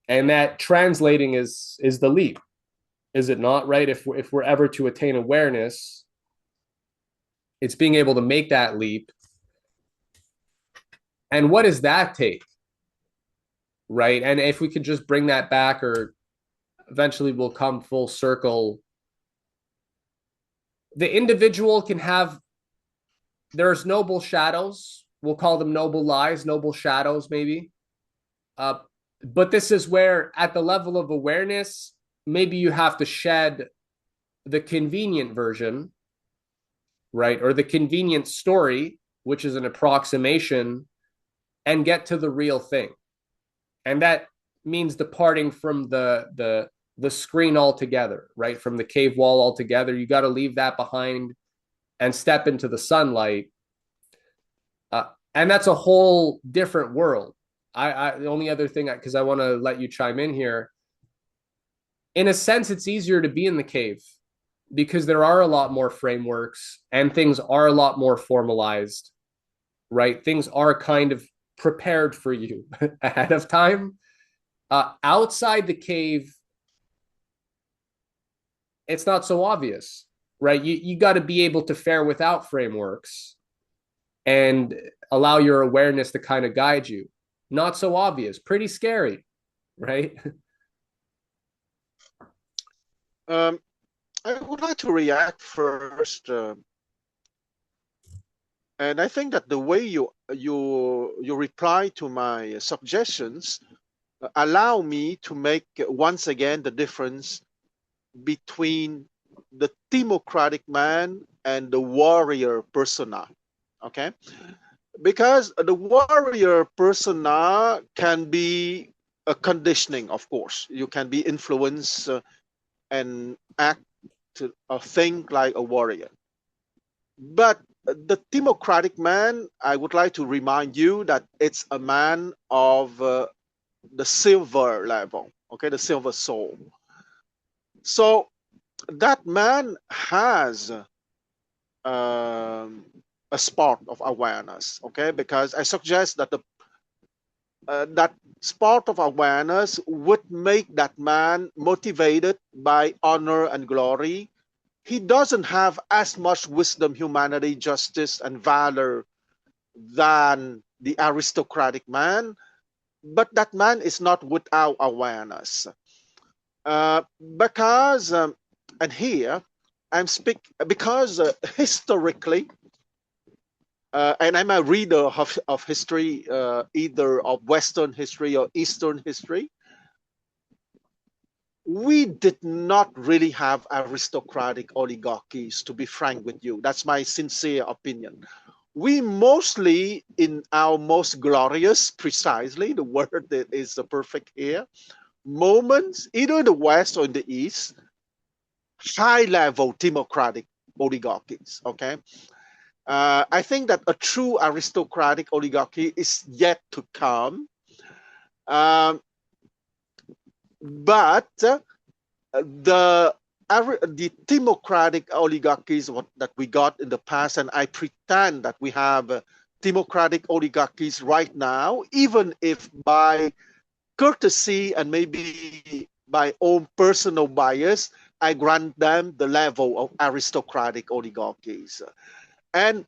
And that translating is the leap, is it not? Right? If we're ever to attain awareness, it's being able to make that leap. And what does that take? Right? And if we could just bring that back, or eventually we'll come full circle, the individual can have, there's noble shadows. We'll call them noble lies, noble shadows, maybe. But this is where, at the level of awareness, maybe you have to shed the convenient version, right? Or the convenient story, which is an approximation, and get to the real thing. And that means departing from the screen altogether, right? From the cave wall altogether. You got to leave that behind and step into the sunlight. And that's a whole different world. The only other thing, because I want to let you chime in here, in a sense, it's easier to be in the cave because there are a lot more frameworks and things are a lot more formalized, right? Things are kind of prepared for you ahead of time. Outside the cave, it's not so obvious, right? You got to be able to fare without frameworks and allow your awareness to kind of guide you. Not so obvious, pretty scary, right? I would like to react first, and I think that the way you reply to my suggestions allow me to make once again the difference between the democratic man and the warrior persona. Okay, because the warrior persona can be a conditioning, of course. You can be influenced and act or think like a warrior. But the democratic man, I would like to remind you that it's a man of the silver level, okay, the silver soul. So that man has a spark of awareness, okay, because I suggest that that spark of awareness would make that man motivated by honor and glory. He doesn't have as much wisdom, humanity, justice, and valor than the aristocratic man, but that man is not without awareness. Because, and here I'm because historically, and I'm a reader of history, either of Western history or Eastern history, we did not really have aristocratic oligarchies, to be frank with you. That's my sincere opinion. We mostly, in our most glorious, precisely, the word that is the perfect here, moments, either in the West or in the East, high-level democratic oligarchies, okay? I think that a true aristocratic oligarchy is yet to come. But the democratic oligarchies that we got in the past, and I pretend that we have democratic oligarchies right now, even if by courtesy and maybe by own personal bias, I grant them the level of aristocratic oligarchies. And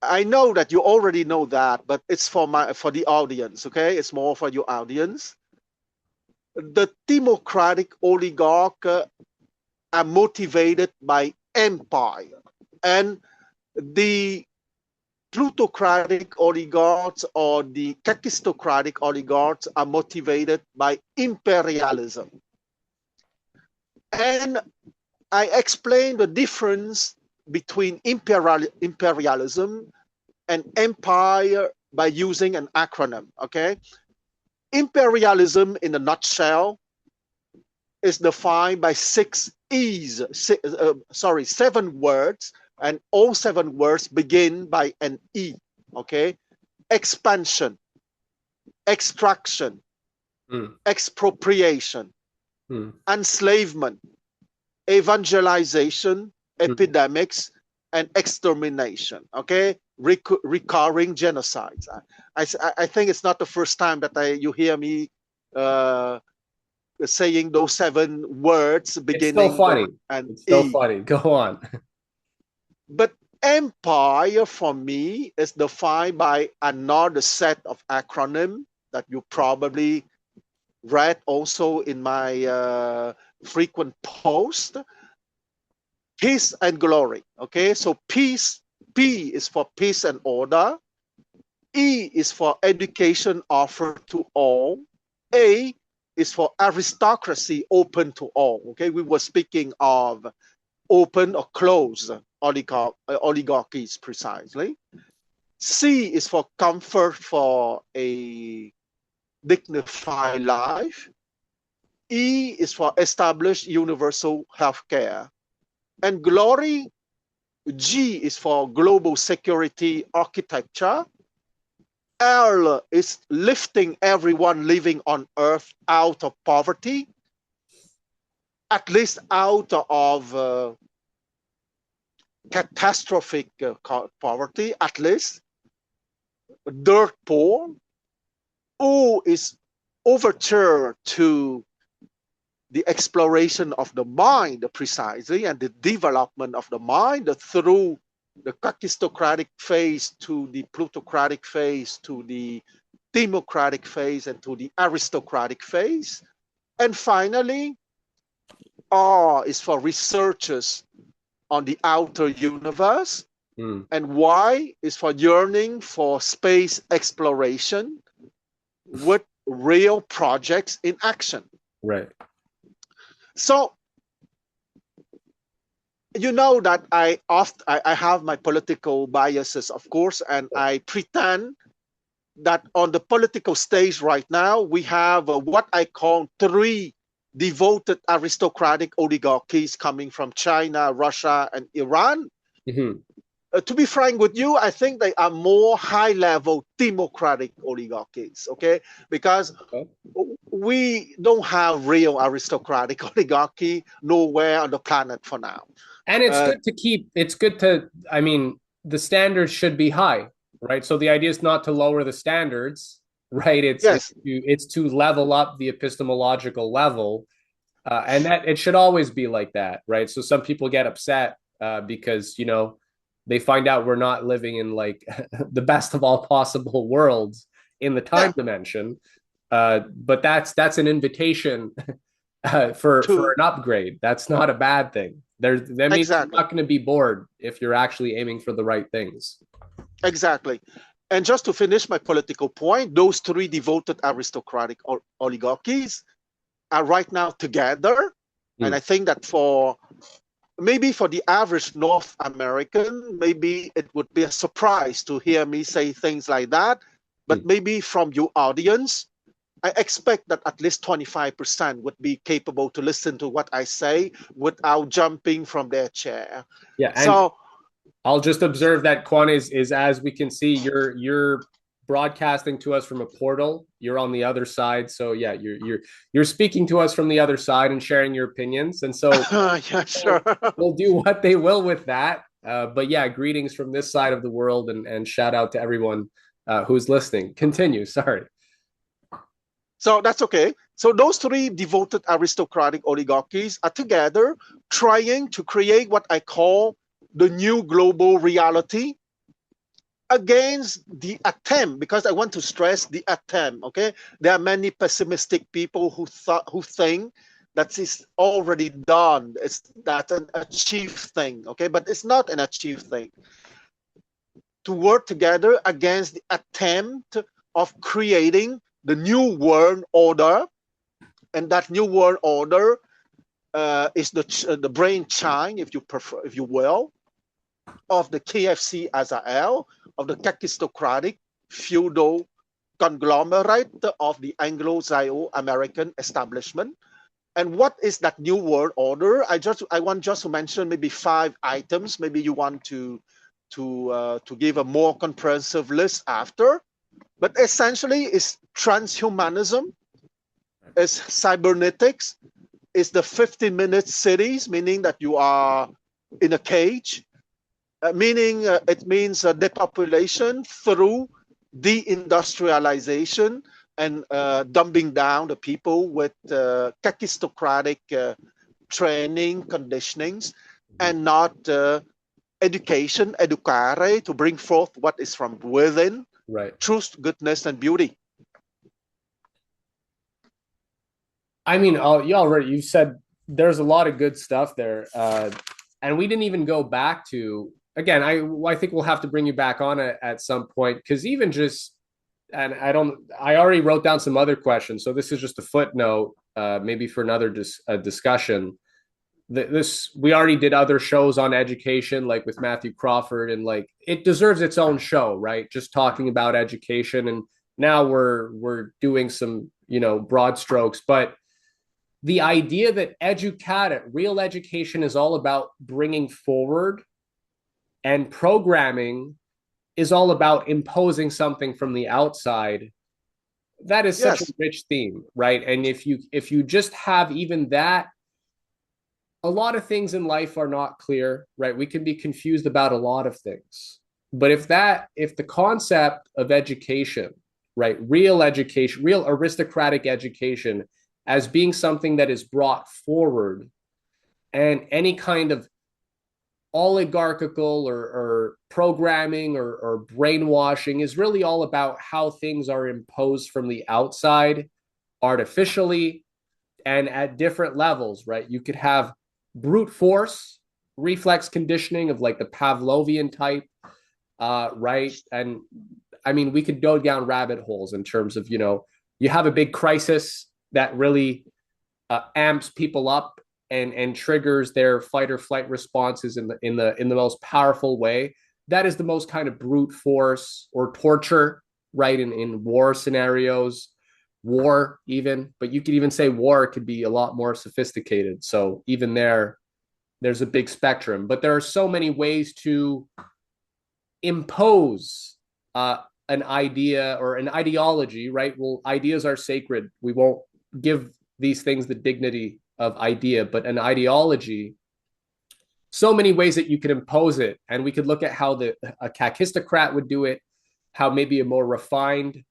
I know that you already know that, but it's for the audience, okay? It's more for your audience. The democratic oligarch are motivated by empire, and the plutocratic oligarchs or the kakistocratic oligarchs are motivated by imperialism. And I explained the difference between imperialism and empire by using an acronym, okay? Imperialism, in a nutshell, is defined by 7 words, and all 7 words begin by an E, okay? Expansion, extraction, expropriation, enslavement, evangelization, epidemics, and extermination. Okay, recurring genocides. I think it's not the first time that you hear me saying those 7 words It's still beginning with funny. an It's still E. funny. Go on. But empire for me is defined by another set of acronym that you probably read also in my frequent post. Peace and glory. Okay, so peace, P is for peace and order. E is for education offered to all. A is for aristocracy open to all. Okay, we were speaking of open or closed oligarchies precisely. C is for comfort for a dignified life. E is for established universal healthcare. And glory, G is for global security architecture. L is lifting everyone living on earth out of poverty, at least out of catastrophic poverty, at least dirt poor. O is overture to the exploration of the mind precisely and the development of the mind through the kakistocratic phase to the plutocratic phase to the democratic phase and to the aristocratic phase. And finally, R is for researchers on the outer universe, and Y is for yearning for space exploration with real projects in action. Right. So, you know that I have my political biases, of course, and I pretend that on the political stage right now, we have what I call 3 devoted aristocratic oligarchies coming from China, Russia, and Iran. To be frank with you, I think they are more high-level democratic oligarchies, okay? Because we don't have real aristocratic oligarchy nowhere on the planet for now. And it's good to, I mean, the standards should be high, right? So the idea is not to lower the standards, right? It's to level up the epistemological level. And that it should always be like that, right? So some people get upset because, they find out we're not living in like the best of all possible worlds in the time dimension. But that's an invitation for an upgrade. That's not a bad thing. That means you're not going to be bored if you're actually aiming for the right things. Exactly. And just to finish my political point, those 3 devoted aristocratic oligarchies are right now together. And I think that maybe for the average North American, maybe it would be a surprise to hear me say things like that. But maybe from your audience, I expect that at least 25% would be capable to listen to what I say without jumping from their chair. Yeah. And so I'll just observe that Quan is as we can see, you're broadcasting to us from a portal. You're on the other side. So yeah, you're speaking to us from the other side and sharing your opinions. And so yeah, sure. We'll do what they will with that. But yeah, greetings from this side of the world and shout out to everyone who's listening. Continue. Sorry. So that's okay. So those 3 devoted aristocratic oligarchies are together trying to create what I call the new global reality against the attempt, because I want to stress the attempt, okay? There are many pessimistic people who think that is already done. That's an achieved thing, okay? But it's not an achieved thing. To work together against the attempt of creating the new world order, and that new world order is the brainchild, if you prefer, if you will, of the KFC Azrael, of the kakistocratic feudal conglomerate of the Anglo-American establishment. And what is that new world order? I want just to mention maybe 5 items. Maybe you want to give a more comprehensive list after. But essentially, it's transhumanism, it's cybernetics, is the 50-minute cities, meaning that you are in a cage, meaning it means depopulation through deindustrialization and dumbing down the people with kakistocratic training conditionings and not education, educare, to bring forth what is from within, Right. truth, goodness, and beauty. I mean, you said there's a lot of good stuff there, and we didn't even go back to again. I think we'll have to bring you back on at some point because even just and I already wrote down some other questions, so this is just a footnote, maybe for another discussion. This we already did other shows on education, like with Matthew Crawford, and like it deserves its own show, right? Just talking about education, and now we're doing some broad strokes, but the idea that educata, real education, is all about bringing forward, and programming is all about imposing something from the outside. That is such a Yes, rich theme, right? And if you just have even that, a lot of things in life are not clear, right? We can be confused about a lot of things. But if the concept of education, right, real education, real aristocratic education, as being something that is brought forward, and any kind of oligarchical or programming or brainwashing is really all about how things are imposed from the outside artificially and at different levels, right? You could have brute force, reflex conditioning of like the Pavlovian type, right? And I mean, we could go down rabbit holes in terms of, you have a big crisis that really amps people up and triggers their fight or flight responses in the most powerful way. That is the most kind of brute force or torture, right? In war scenarios, war even, but you could even say war could be a lot more sophisticated. So even there's a big spectrum, but there are so many ways to impose an idea or an ideology, right? Well, ideas are sacred. We won't give these things the dignity of idea, but an ideology, so many ways that you could impose it. And we could look at how a kakistocrat would do it, how maybe a more refined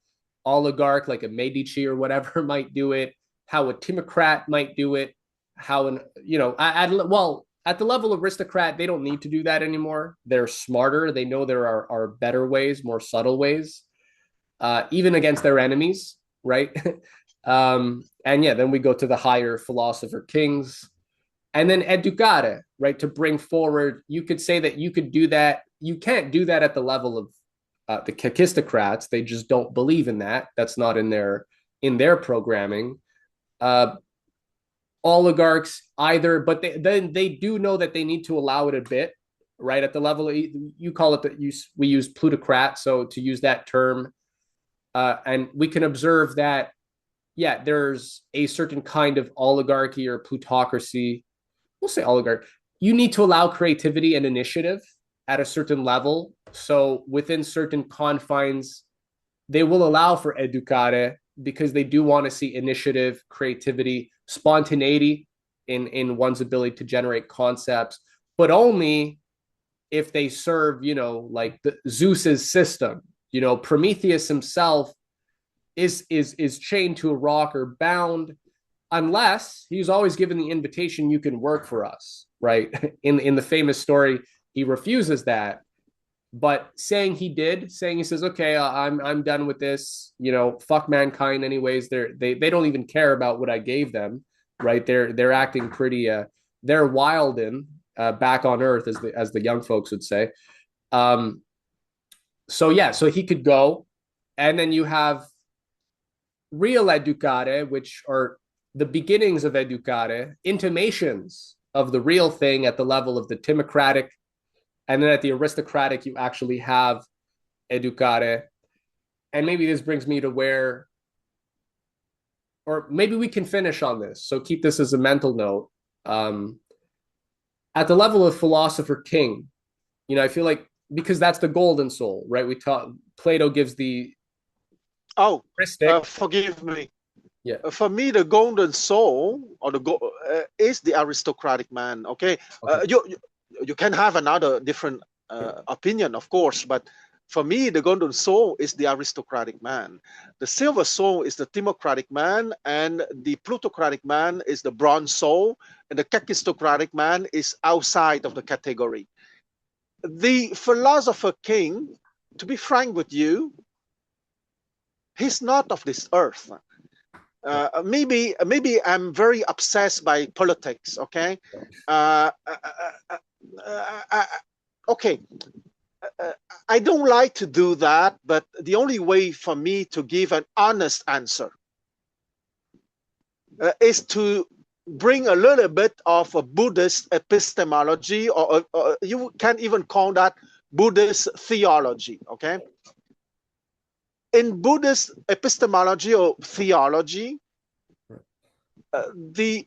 oligarch like a Medici or whatever might do it, how a timocrat might do it, how at the level of aristocrat, they don't need to do that anymore. They're smarter. They know there are better ways, more subtle ways, even against their enemies, right? And yeah, then we go to the higher philosopher kings, and then educare, right? To bring forward, you could say that you could do that. You can't do that at the level of the kakistocrats. They just don't believe in that. That's not in their programming. Oligarchs either, but then they do know that they need to allow it a bit, right? At the level you call it that we use plutocrat, so to use that term, and we can observe that, yeah, there's a certain kind of oligarchy or plutocracy. We'll say oligarch. You need to allow creativity and initiative at a certain level. So within certain confines, they will allow for educare because they do want to see initiative, creativity, spontaneity in one's ability to generate concepts, but only if they serve, like Zeus's system. Prometheus himself is chained to a rock or bound unless he's always given the invitation, you can work for us, right? In the famous story, he refuses that. But saying he says, okay, I'm done with this, fuck mankind anyways. They don't even care about what I gave them, right? They're acting pretty they're wild back on earth, as the young folks would say. So yeah, so he could go, and then you have real educare, which are the beginnings of educare, intimations of the real thing at the level of the timocratic. And then at the aristocratic, you actually have educare. And maybe this brings me to where, or maybe we can finish on this. So keep this as a mental note. At the level of philosopher king, I feel like because that's the golden soul, right? Plato gives the Oh, heuristic. forgive me. Yeah. For me, the golden soul or is the aristocratic man. Okay, Okay. You can have another different opinion, of course, but for me, the golden soul is the aristocratic man. The silver soul is the democratic man, and the plutocratic man is the bronze soul, and the kakistocratic man is outside of the category. The philosopher king, to be frank with you, he's not of this earth. Maybe I'm very obsessed by politics. Okay, uh, uh, uh, uh, uh, okay. Uh, I don't like to do that, but the only way for me to give an honest answer is to bring a little bit of a Buddhist epistemology, or you can even call that Buddhist theology. Okay, in Buddhist epistemology or theology,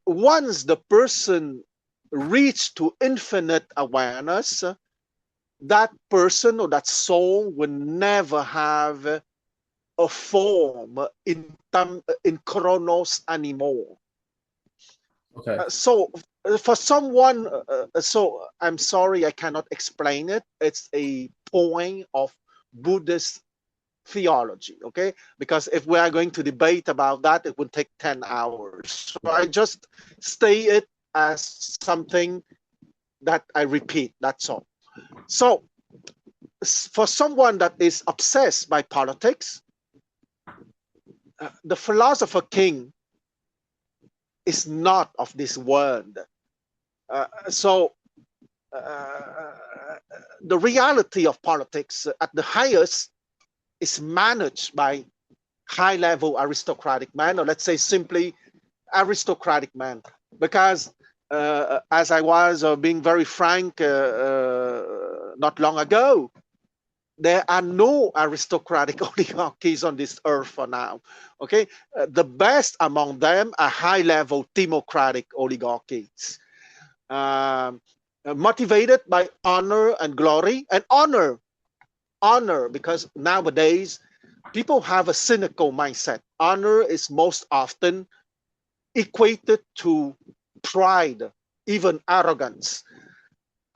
once the person reach to infinite awareness, that person or that soul will never have a form in chronos anymore. Okay. So for someone, so I'm sorry, I cannot explain it. It's a point of Buddhist theology, okay? Because if we are going to debate about that, it would take 10 hours. So I just stay it as something that I repeat, that's all. So for someone that is obsessed by politics, the philosopher king is not of this world. So the reality of politics at the highest is managed by high-level aristocratic man, or let's say simply aristocratic man. Because as I was being very frank not long ago, there are no aristocratic oligarchies on this earth for now. Okay, the best among them are high-level democratic oligarchies, motivated by honor and glory, and honor, because nowadays people have a cynical mindset. Honor is most often equated to pride, even arrogance.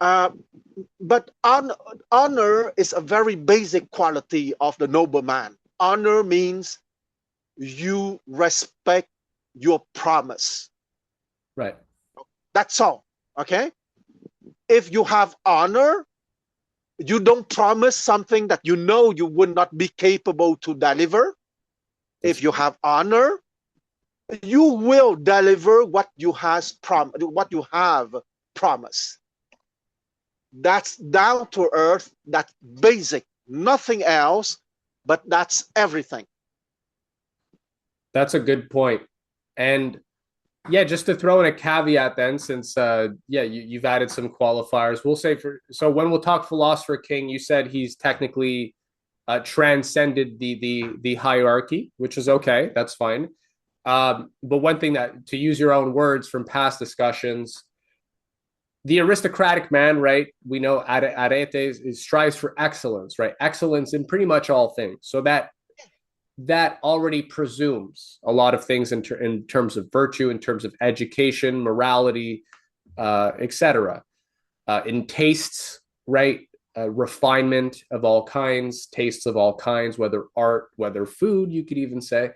But honor is a very basic quality of the nobleman. Honor means you respect your promise. Right. That's all. Okay? If you have honor, you don't promise something that you know you would not be capable to deliver. If you have honor, you will deliver what you have promised. That's down to earth, that's basic, nothing else, but that's everything. That's a good point. And yeah, just to throw in a caveat then, since you've added some qualifiers. We'll say so when we'll talk philosopher king, you said he's technically transcended the hierarchy, which is okay. That's fine. But one thing that, to use your own words from past discussions, the aristocratic man, right? We know arete strives for excellence, right? Excellence in pretty much all things. So that already presumes a lot of things in terms of virtue, in terms of education, morality, etc. In tastes, right? Refinement of all kinds, tastes of all kinds, whether art, whether food, you could even say.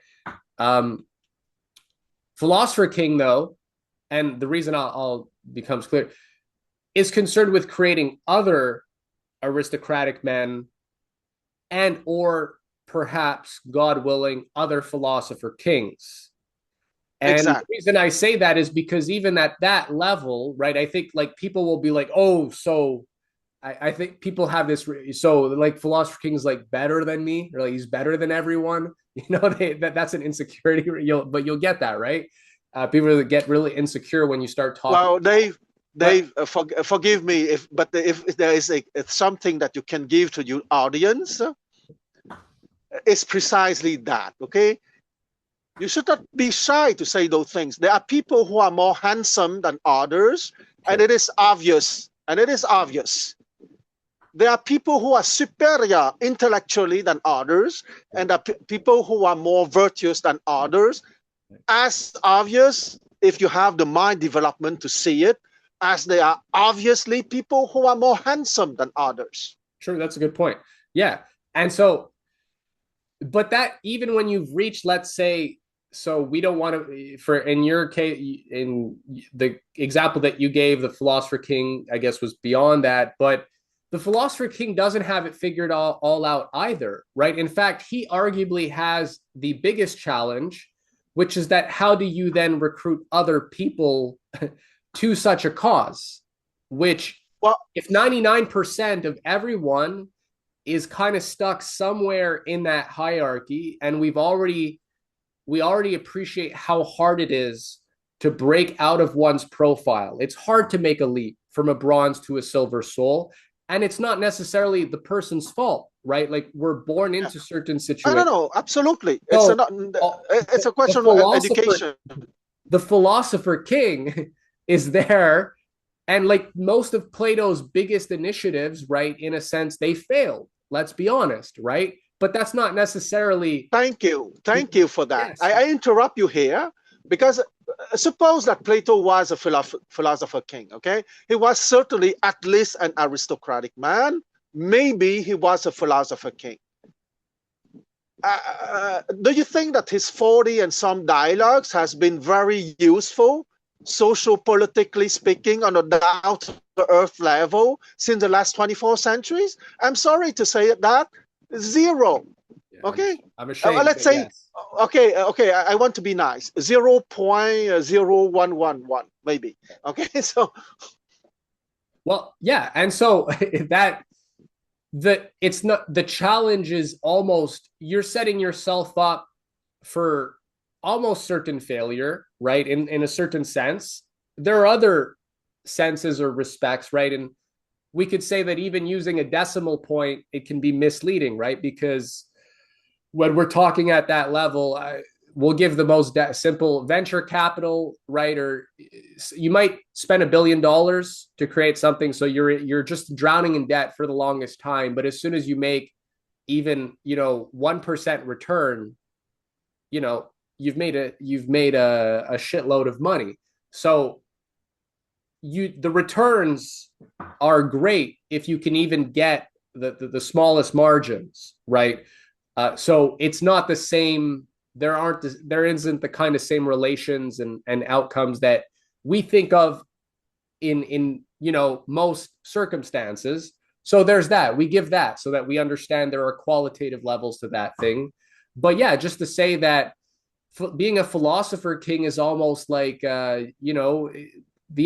Philosopher king, though, and the reason I'll becomes clear, is concerned with creating other aristocratic men and or perhaps, God willing, other philosopher kings. And exactly. The reason I say that is because even at that level, right, I think like people will be like, oh, so I think people have this, so like philosopher king is like better than me, or like he's better than everyone. You know, that's an insecurity, but you'll get that, right? People get really insecure when you start talking. Well, Dave, forgive me but if there is something that you can give to your audience, it's precisely that. Okay, you should not be shy to say those things. There are people who are more handsome than others, and it is obvious. There are people who are superior intellectually than others, and there are people who are more virtuous than others. as obvious if you have the mind development to see it, as they are obviously people who are more handsome than others. Sure, that's a good point. Yeah. And so, but that even when you've reached, let's say, so we don't want to, for in your case, in the example that you gave, the philosopher king, I guess, was beyond that. But the philosopher king doesn't have it figured all out either, right? In fact, he arguably has the biggest challenge, which is that how do you then recruit other people to such a cause? Which, Well, if 99% of everyone is kind of stuck somewhere in that hierarchy, and we already appreciate how hard it is to break out of one's profile. It's hard to make a leap from a bronze to a silver soul, and it's not necessarily the person's fault, right? Like, we're born yeah. into certain I don't situations. know. Absolutely, So it's a the question of philosopher education. the philosopher king is there, and like most of Plato's biggest initiatives, right, in a sense, they failed. Let's be honest, right? But that's not necessarily. Thank you for that. Yes. I interrupt you here because suppose that Plato was a philosopher king. Okay, he was certainly at least an aristocratic man. Maybe he was a philosopher king. Do you think that his 40 and some dialogues has been very useful, social politically speaking, on a down to earth level since the last 24 centuries? I'm sorry to say that. Zero. Yeah, Okay. I'm ashamed, Let's but say, yes. okay. I want to be nice. 0.0111, maybe. Okay. So, Well, yeah, and so that it's not, the challenge is almost you're setting yourself up for almost certain failure, right? In a certain sense. There are other senses or respects, right? And we could say that even using a decimal point, it can be misleading, right? Because when we're talking at that level, we'll give the most simple venture capital, right? Or you might spend $1 billion to create something, so you're just drowning in debt for the longest time. But as soon as you make even 1% return, you've made a shitload of money. So the returns are great if you can even get the smallest margins, right? So it's not the same. There isn't the kind of same relations and outcomes that we think of in most circumstances. So there's that. We give that so that we understand there are qualitative levels to that thing. But yeah, just to say that being a philosopher king is almost like the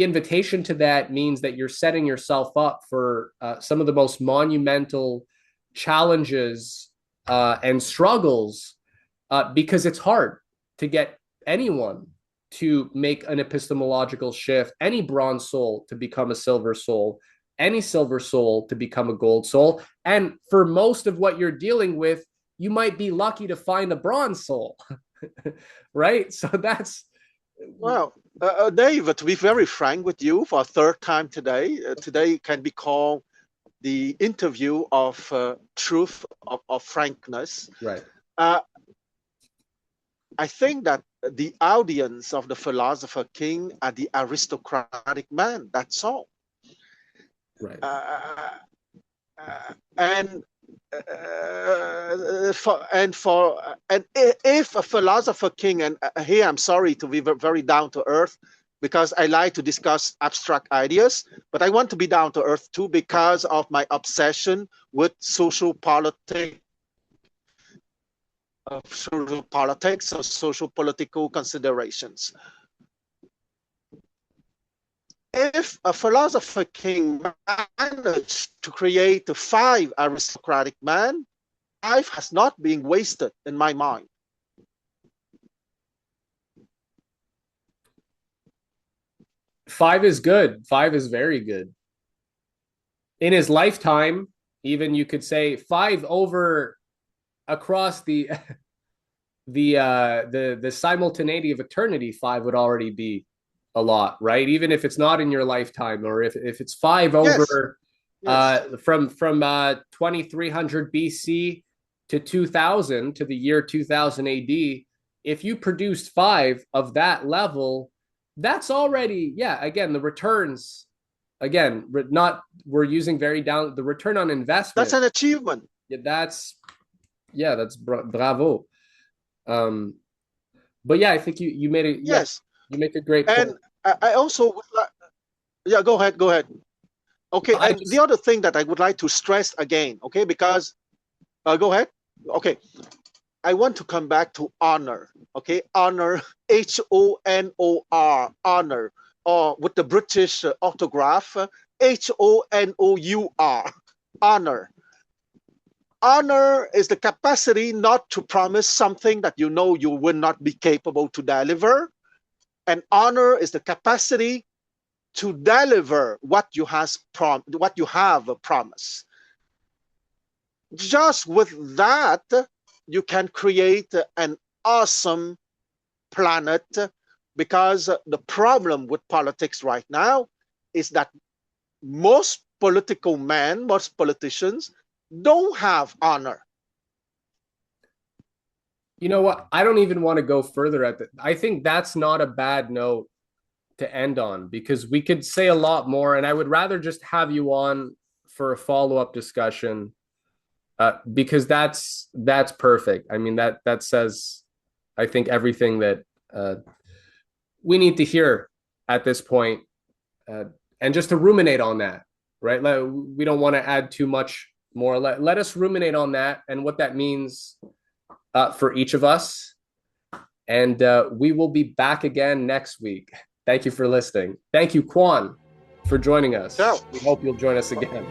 invitation to that means that you're setting yourself up for some of the most monumental challenges and struggles, because it's hard to get anyone to make an epistemological shift, any bronze soul to become a silver soul, any silver soul to become a gold soul. And for most of what you're dealing with, you might be lucky to find a bronze soul, right? So that's. well, Dave, to be very frank with you, for a third time today, today can be called the interview of truth, of frankness. Right. Uh, I think that the audience of the philosopher king are the aristocratic man. That's all. Right. And if a philosopher king, and here I'm sorry to be very down to earth because I like to discuss abstract ideas, but I want to be down to earth too because of my obsession with social politics or social political considerations. If a philosopher king managed to create 5 aristocratic men, 5 has not been wasted in my mind. Five is good. Five is very good. In his lifetime, even you could say five over across the simultaneity of eternity, five would already be a lot, right? Even if it's not in your lifetime, or if it's five Yes, over yes. from 2300 BC to 2000 to the year 2000 AD, if you produced 5 of that level, that's already, yeah, again, the returns, again, not, we're using very down, the return on That's investment. an achievement. Yeah, that's bravo. Um, but yeah, I think you made it. Yeah, Yes. you make a great And point. I also would like, yeah, go ahead, go ahead. Okay, I and the just other thing that I would like to stress again, okay, because go ahead. Okay, I want to come back to honor. Okay, honor, Honor, honor, or with the British orthograph, Honor, honor. Honor is the capacity not to promise something that you know you will not be capable to deliver, and honor is the capacity to deliver what you have promised. Just with that, you can create an awesome planet, because the problem with politics right now is that most politicians don't have honor. you know what? I don't even want to go further at that. I think that's not a bad note to end on because we could say a lot more, and I would rather just have you on for a follow-up discussion because that's perfect. I mean that says, I think, everything that we need to hear at this point, uh, and just to ruminate on that, right? We don't want to add too much more. Let us ruminate on that and what that means for each of us. And we will be back again next week. Thank you for listening. Thank you, Quan, for joining us. So, We hope you'll join us again.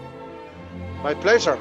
my pleasure.